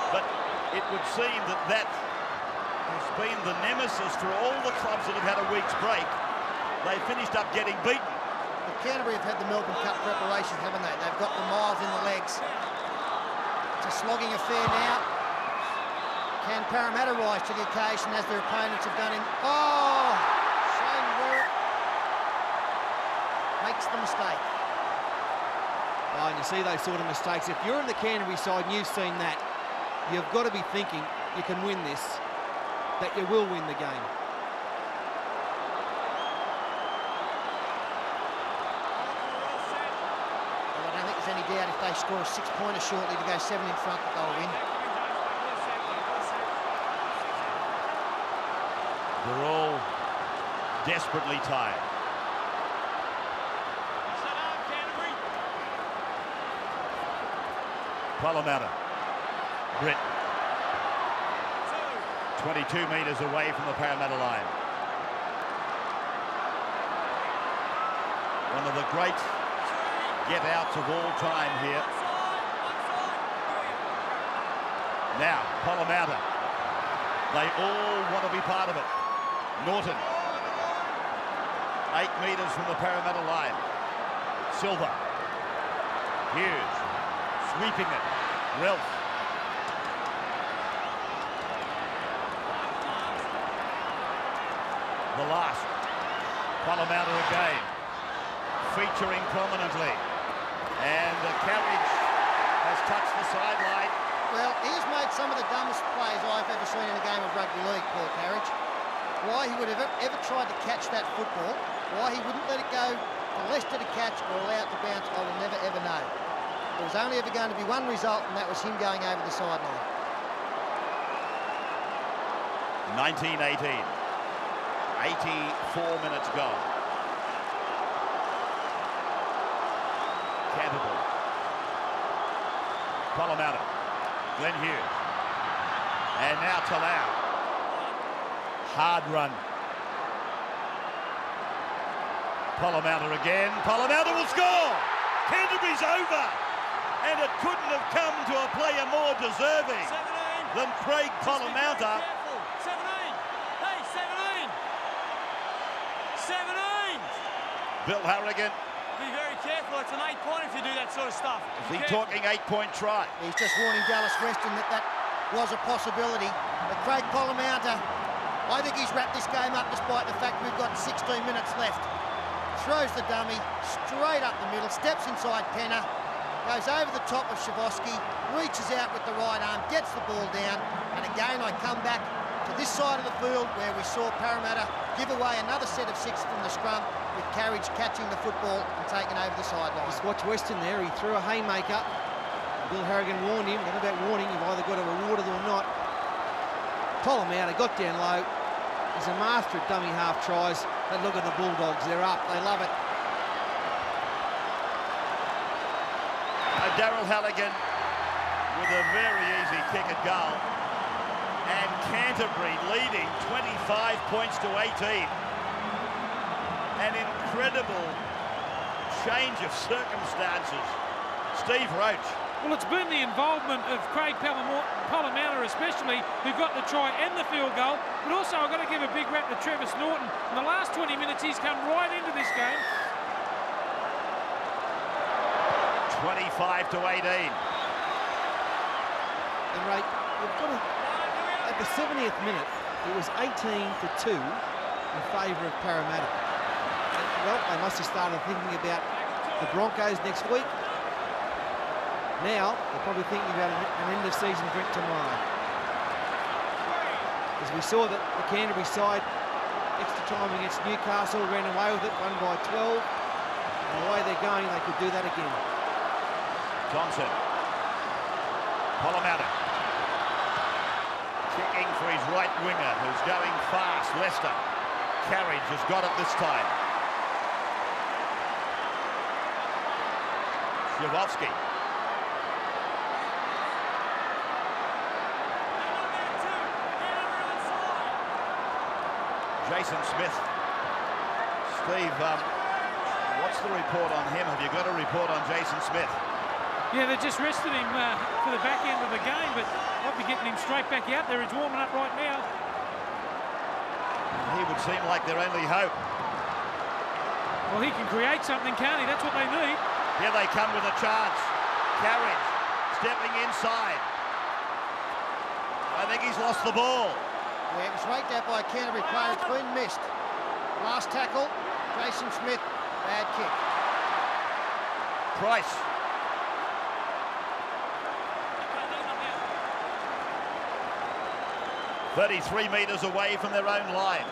But it would seem that that has been the nemesis for all the clubs that have had a week's break. They finished up getting beaten. But Canterbury have had the Melbourne Cup preparation, haven't they? They've got the miles in the legs. It's a slogging affair now. Can Parramatta rise to the occasion as their opponents have done in... Oh! Shane Warwick makes the mistake. Oh, and you see those sort of mistakes. If you're in the Canterbury side and you've seen that, you've got to be thinking you can win this, that you will win the game. Well, I don't think there's any doubt if they score a 6-pointer shortly to go 7 in front that they'll win. They're all desperately tired. Parramatta. Britt. 22 metres away from the Parramatta line. One of the great get-outs of all time here. Now, Parramatta. They all want to be part of it. Norton. 8 metres from the Parramatta line. Silva. Hughes. Sweeping it. Ralph. The last. Parramatta again. Featuring prominently. And the carriage has touched the sideline. Well, he has made some of the dumbest plays I've ever seen in a game of rugby league, Paul Carriage. Why he would have ever tried to catch that football, why he wouldn't let it go to Leicester to catch or allow it to bounce, I will never ever know. There was only ever going to be one result, and that was him going over the sideline. 19-18. 84 minutes gone. Canterbury. Parramatta. Glenn Hughes. And now Talau. Hard run. Parramatta again. Parramatta will score! Canterbury's over! And it couldn't have come to a player more deserving than Craig Parramatta. 17! Hey, 17! 17! Bill Harrigan. Be very careful. It's an 8-point if you do that sort of stuff. Is he talking 8-point try? He's just warning Dallas Weston that that was a possibility. But Craig Parramatta, I think he's wrapped this game up despite the fact we've got 16 minutes left. Throws the dummy straight up the middle, steps inside Penner, goes over the top of Shavosky, reaches out with the right arm, gets the ball down, and again I come back to this side of the field where we saw Parramatta give away another set of 6 from the scrum, with Carriage catching the football and taking over the sideline. Just watch Weston there. He threw a haymaker. Bill Harrigan warned him. Not about warning. You've either got to reward it or not. Parramatta got down low. He's a master at dummy half tries. But look at the Bulldogs. They're up. They love it. Daryl Halligan with a very easy kick at goal. And Canterbury leading 25 points to 18. An incredible change of circumstances. Steve Roach. Well, it's been the involvement of Craig Parramatta especially, who got the try and the field goal. But also I've got to give a big rap to Travis Norton. In the last 20 minutes, he's come right into this game. 25 to 18. And Ray, you've got to, at the 70th minute, it was 18-2 in favour of Parramatta. And, well, they must have started thinking about the Broncos next week. Now, they're probably thinking about an end-of-season drink tomorrow. As we saw that the Canterbury side, extra time against Newcastle, ran away with it, won by 12. And the way they're going, they could do that again. Thompson. Parramatta. Kicking for his right winger, who's going fast. Lester. Carriage has got it this time. Shavovsky. Jason Smith. Steve, what's the report on him? Have you got a report on Jason Smith? Yeah, they just rested him for the back end of the game, but might be getting him straight back out there. He's warming up right now. He would seem like their only hope. Well, he can create something, can't he? That's what they need. Here they come with a chance. Carriage stepping inside. I think he's lost the ball. Yeah, it was raked out by a Canterbury player. It's been missed. Last tackle, Jason Smith, bad kick. Price. "33 metres away from their own line.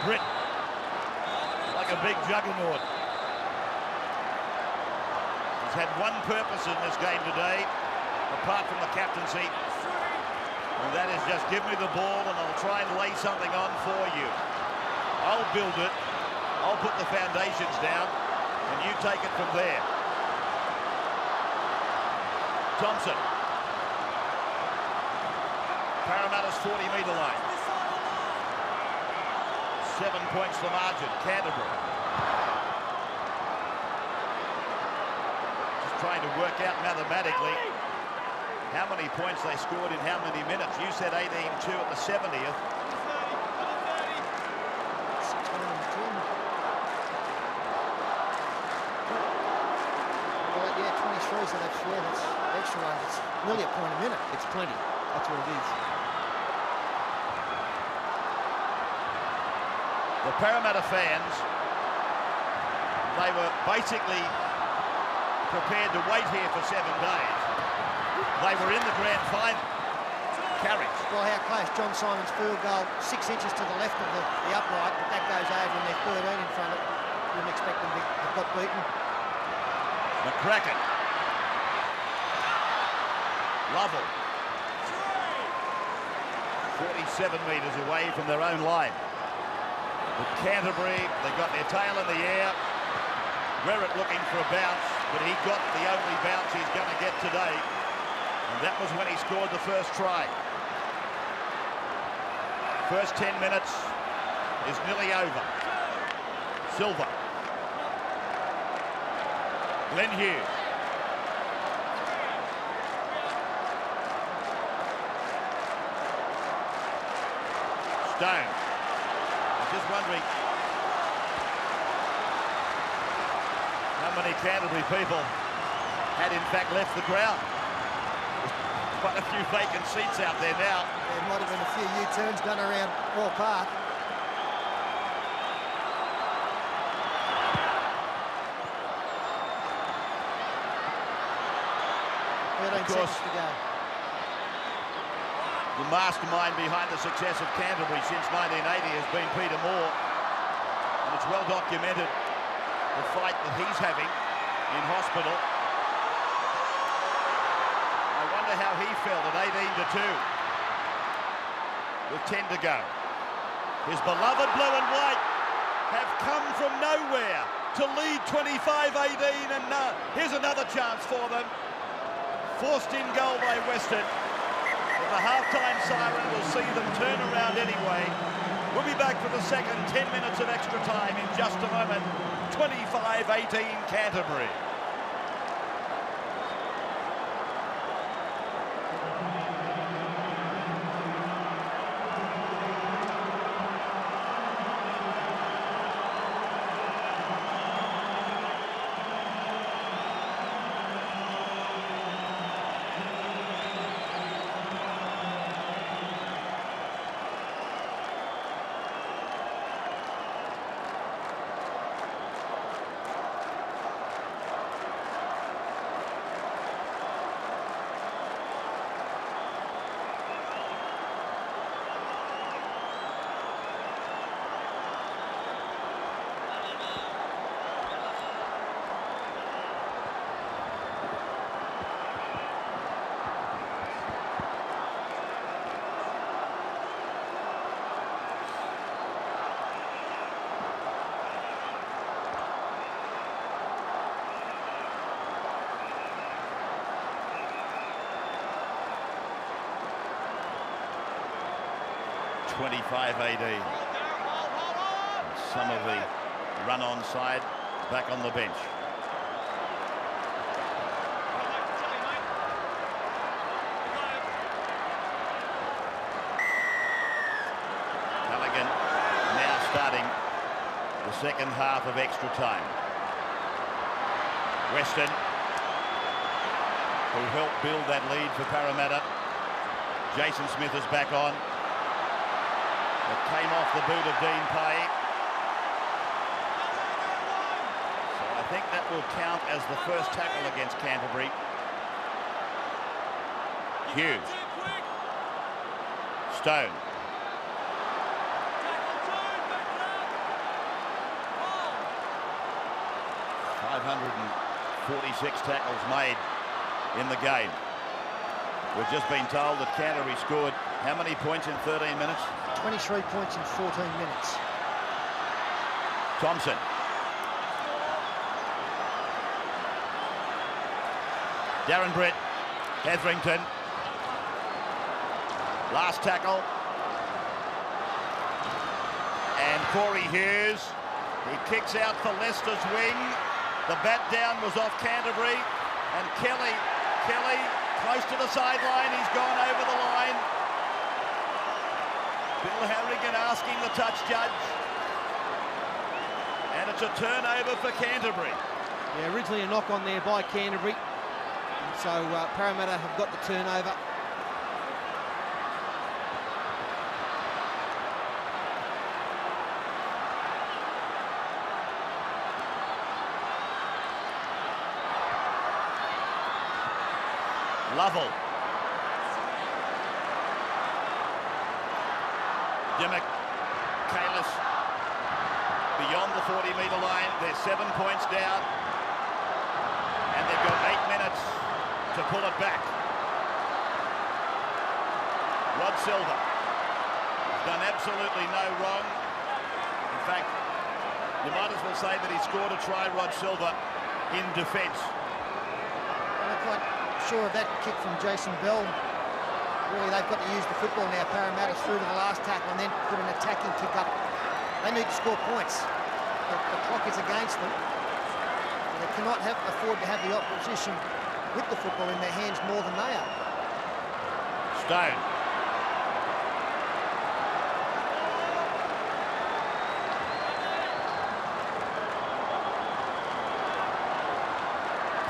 Britt, like a big juggernaut. He's had one purpose in this game today, apart from the captaincy, and that is just give me the ball and I'll try and lay something on for you. I'll build it, I'll put the foundations down, and you take it from there." Thompson. Parramatta's 40-metre line. 7 points the margin. Canterbury. Just trying to work out mathematically how many points they scored in how many minutes. You said 18-2 at the 70th. Well, yeah, 23, so that's extra runs. It's nearly a point a minute. It's plenty. That's what it is. The Parramatta fans, they were basically prepared to wait here for 7 days. They were in the grand final. Carriage. Well, how close. John Simon's field goal, 6 inches to the left of the upright, but that goes over and they're 13 in front of it. Wouldn't expect them to have got beaten. McCracken. Lovell. 47 metres away from their own line. But Canterbury, they got their tail in the air. Rerett looking for a bounce, but he got the only bounce he's going to get today. And that was when he scored the first try. First 10 minutes is nearly over. Silva. Glenn Hughes. Stone. I'm just wondering how many Canterbury people had in fact left the ground. There's quite a few vacant seats out there now. There might have been a few U-turns done around Moore Park. Of course, to go. The mastermind behind the success of Canterbury since 1980 has been Peter Moore. And it's well documented the fight that he's having in hospital. I wonder how he felt at 18-2 with 10 to go. His beloved blue and white have come from nowhere to lead 25-18, and here's another chance for them. Forced in goal by Western. But the half-time siren will see them turn around anyway. We'll be back for the second 10 minutes of extra time in just a moment. 25-18 Canterbury. Some of the run-on side back on the bench. Callaghan now starting the second half of extra time. Western, who helped build that lead for Parramatta. Jason Smith is back on. It came off the boot of Dean Pay. So I think that will count as the first tackle against Canterbury. Hughes. Stone. .546 tackles made in the game. We've just been told that Canterbury scored how many points in 13 minutes? 23 points in 14 minutes. Thompson. Darren Brett. Hetherington. Last tackle. And Corey Hughes. He kicks out for Leicester's wing. The bat down was off Canterbury. And Kelly close to the sideline. He's gone over the line. Bill Harrigan asking the touch judge. And it's a turnover for Canterbury. Yeah, originally a knock on there by Canterbury. And so Parramatta have got the turnover. Lovell. Dimmock. Kalis. Beyond the 40-metre line. They're 7 points down. And they've got 8 minutes to pull it back. Rod Silva has done absolutely no wrong. In fact, you might as well say that he scored a try, Rod Silva, in defence. I'm quite sure of that kick from Jason Bell. Really, they've got to use the football now. Parramatta through to the last tackle and then put an attacking kick up. They need to score points. The clock is against them. They cannot afford to have the opposition with the football in their hands more than they are. Stone.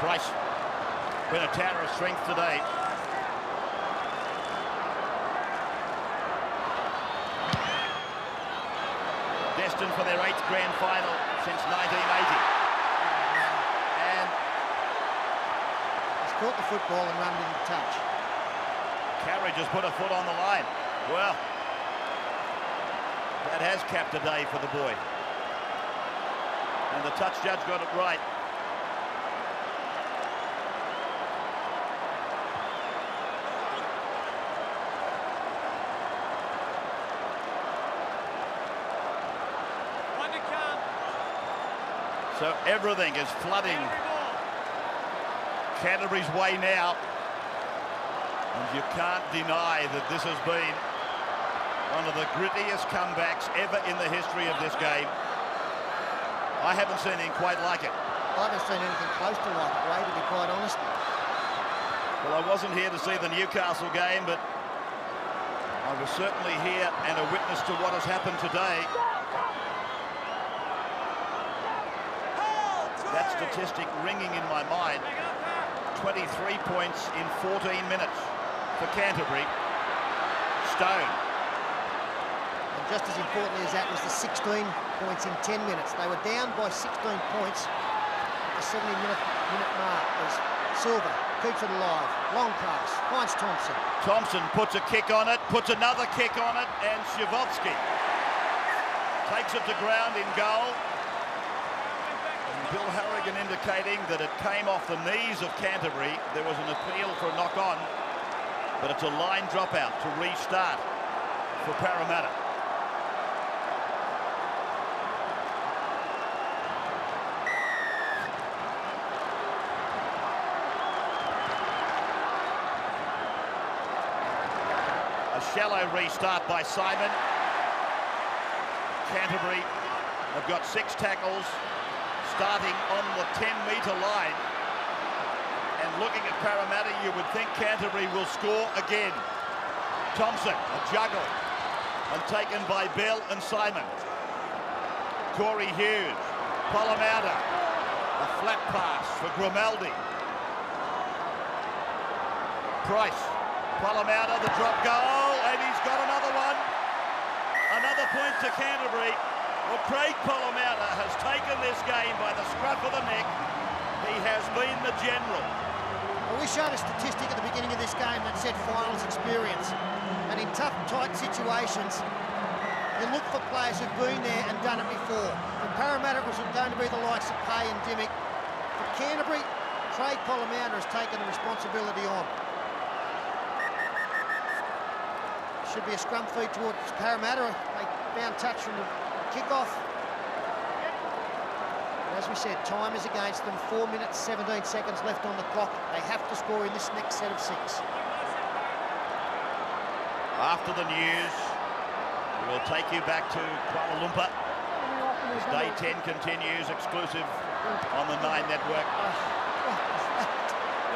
Price been a tower of strength today. Destined for their 8th grand final since 1980. And he's caught the football and run with the touch. Carriage has put a foot on the line. Well, that has capped a day for the boy. And the touch judge got it right. So everything is flooding Canterbury's way now. And you can't deny that this has been one of the grittiest comebacks ever in the history of this game. I haven't seen anything quite like it. I haven't seen anything close to like it, Ray, to be quite honest. Well, I wasn't here to see the Newcastle game, but I was certainly here and a witness to what has happened today. That statistic ringing in my mind. 23 points in 14 minutes for Canterbury. Stone. And just as importantly as that was the 16 points in 10 minutes. They were down by 16 points at the 70-minute mark as Silva keeps it alive. Long pass, finds Thompson. Thompson puts a kick on it, puts another kick on it, and Shivovsky takes it to ground in goal. Bill Harrigan indicating that it came off the knees of Canterbury. There was an appeal for a knock-on, but it's a line dropout to restart for Parramatta. A shallow restart by Simon. Canterbury have got 6 tackles, starting on the 10-metre line. And looking at Parramatta, you would think Canterbury will score again. Thompson, a juggle, and taken by Bell and Simon. Corey Hughes, Parramatta, a flat pass for Grimaldi. Price, Parramatta, the drop goal, and he's got another one. Another point to Canterbury. Well, Craig Parramatta has taken this game by the scruff of the neck. He has been the general. Well, we showed a statistic at the beginning of this game that said finals experience. And in tough, tight situations, you look for players who've been there and done it before. For Parramatta, it was going to be the likes of Pay and Dimmick. For Canterbury, Craig Parramatta has taken the responsibility on. Should be a scrum feed towards Parramatta. They found touch from the kick-off. As we said, time is against them. 4 minutes, 17 seconds left on the clock. They have to score in this next set of 6. After the news, we will take you back to Kuala Lumpur as Day 10 continues, exclusive on the 9 network.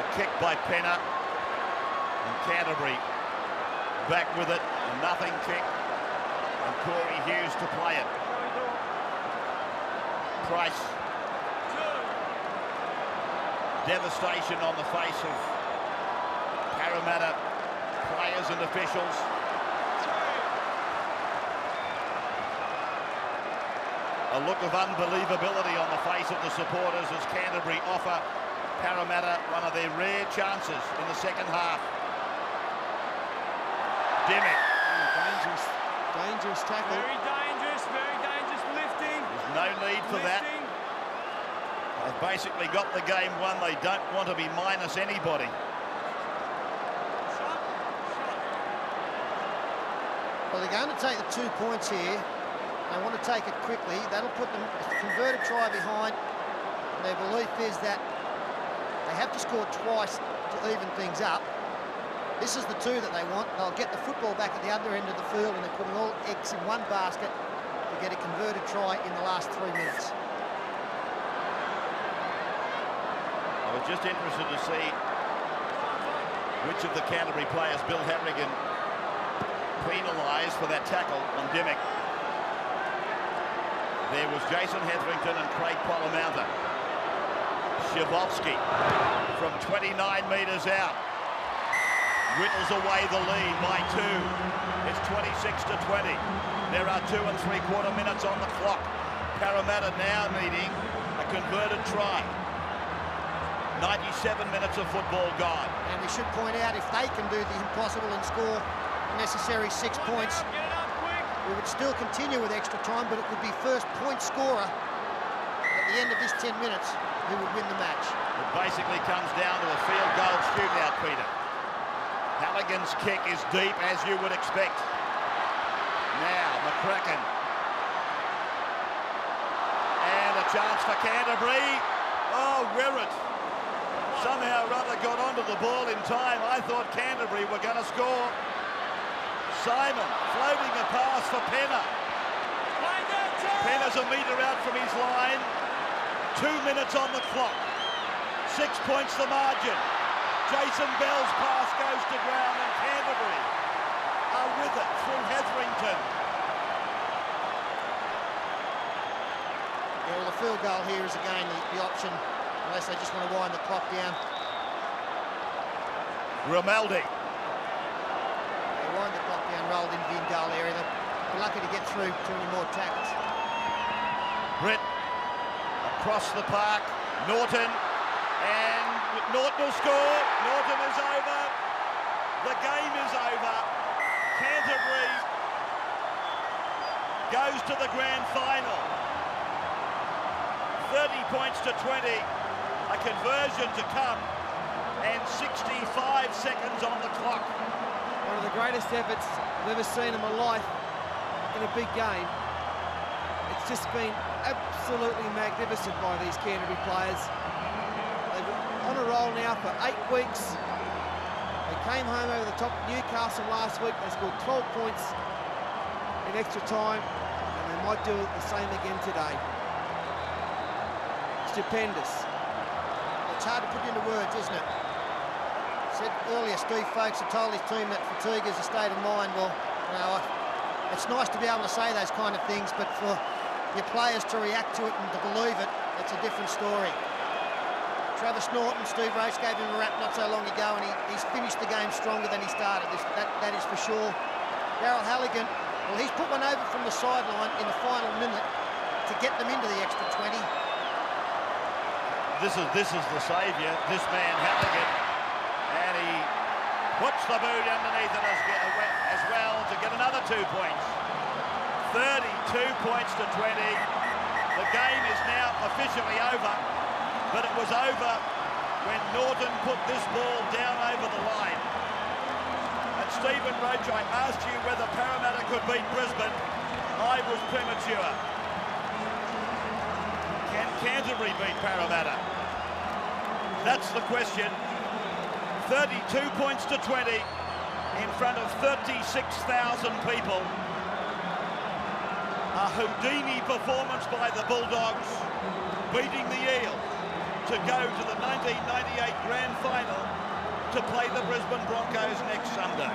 The kick by Penner, and Canterbury back with it, a nothing kick, and Corey Hughes to play it. Price. Devastation on the face of Parramatta players and officials. A look of unbelievability on the face of the supporters as Canterbury offer Parramatta one of their rare chances in the second half. Dimmick. Dangerous tackle. Very dangerous lifting. There's no need for that. They've basically got the game won. They don't want to be minus anybody. Well, they're going to take the 2 points here. They want to take it quickly. That'll put them a converted try behind. And their belief is that they have to score twice to even things up. This is the 2 that they want. They'll get the football back at the other end of the field, and they're putting all eggs in one basket to get a converted try in the last 3 minutes. I was just interested to see which of the Canterbury players Bill Harrigan penalised for that tackle on Dimmick. There was Jason Hetherington and Craig Parramatta. Shivovsky from 29 metres out whittles away the lead by 2. It's 26-20. There are 2 3/4 minutes on the clock. Parramatta now needing a converted try. 97 minutes of football gone. And we should point out, if they can do the impossible and score the necessary 6 points, we would still continue with extra time, but it would be first point scorer at the end of this 10 minutes who would win the match. It basically comes down to a field goal shootout, Peter. Halligan's kick is deep, as you would expect. Now, McCracken. And a chance for Canterbury. Oh, Wirrett somehow or other got onto the ball in time. I thought Canterbury were going to score. Simon floating a pass for Penner. Penner's a metre out from his line. 2 minutes on the clock. 6 points the margin. Jason Bell's pass goes to ground and Canterbury are with it through Hetherington. Yeah, well, the field goal here is again the option, unless they just want to wind the clock down. Grimaldi. They wind the clock down, rolled into the in-goal area. They're lucky to get through to any more tackles. Britt across the park. Norton. And Norton will score. Norton is over. The game is over. Canterbury goes to the grand final. 30 points to 20. A conversion to come. And 65 seconds on the clock. One of the greatest efforts I've ever seen in my life in a big game. It's just been absolutely magnificent by these Canterbury players. They've been on a roll now for 8 weeks. They came home over the top of Newcastle last week. They scored 12 points in extra time, and they might do the same again today. Stupendous. It's hard to put into words, isn't it? Said earlier, Steve Folkes had told his team that fatigue is a state of mind. Well, you know, it's nice to be able to say those kind of things, but for your players to react to it and to believe it, it's a different story. Travis Norton, Steve Roach gave him a rap not so long ago, and he's finished the game stronger than he started. That is for sure. Darryl Halligan, well, he's put one over from the sideline in the final minute to get them into the extra 20. This is the saviour, this man Halligan, and he puts the boot underneath it as well to get another 2 points. 32 points to 20. The game is now officially over, but it was over when Norton put this ball down over the line. And Stephen Roach, I asked you whether Parramatta could beat Brisbane. I was premature. Can Canterbury beat Parramatta? That's the question. 32 points to 20 in front of 36,000 people. A Houdini performance by the Bulldogs, beating the Eel to go to the 1998 Grand Final to play the Brisbane Broncos next Sunday.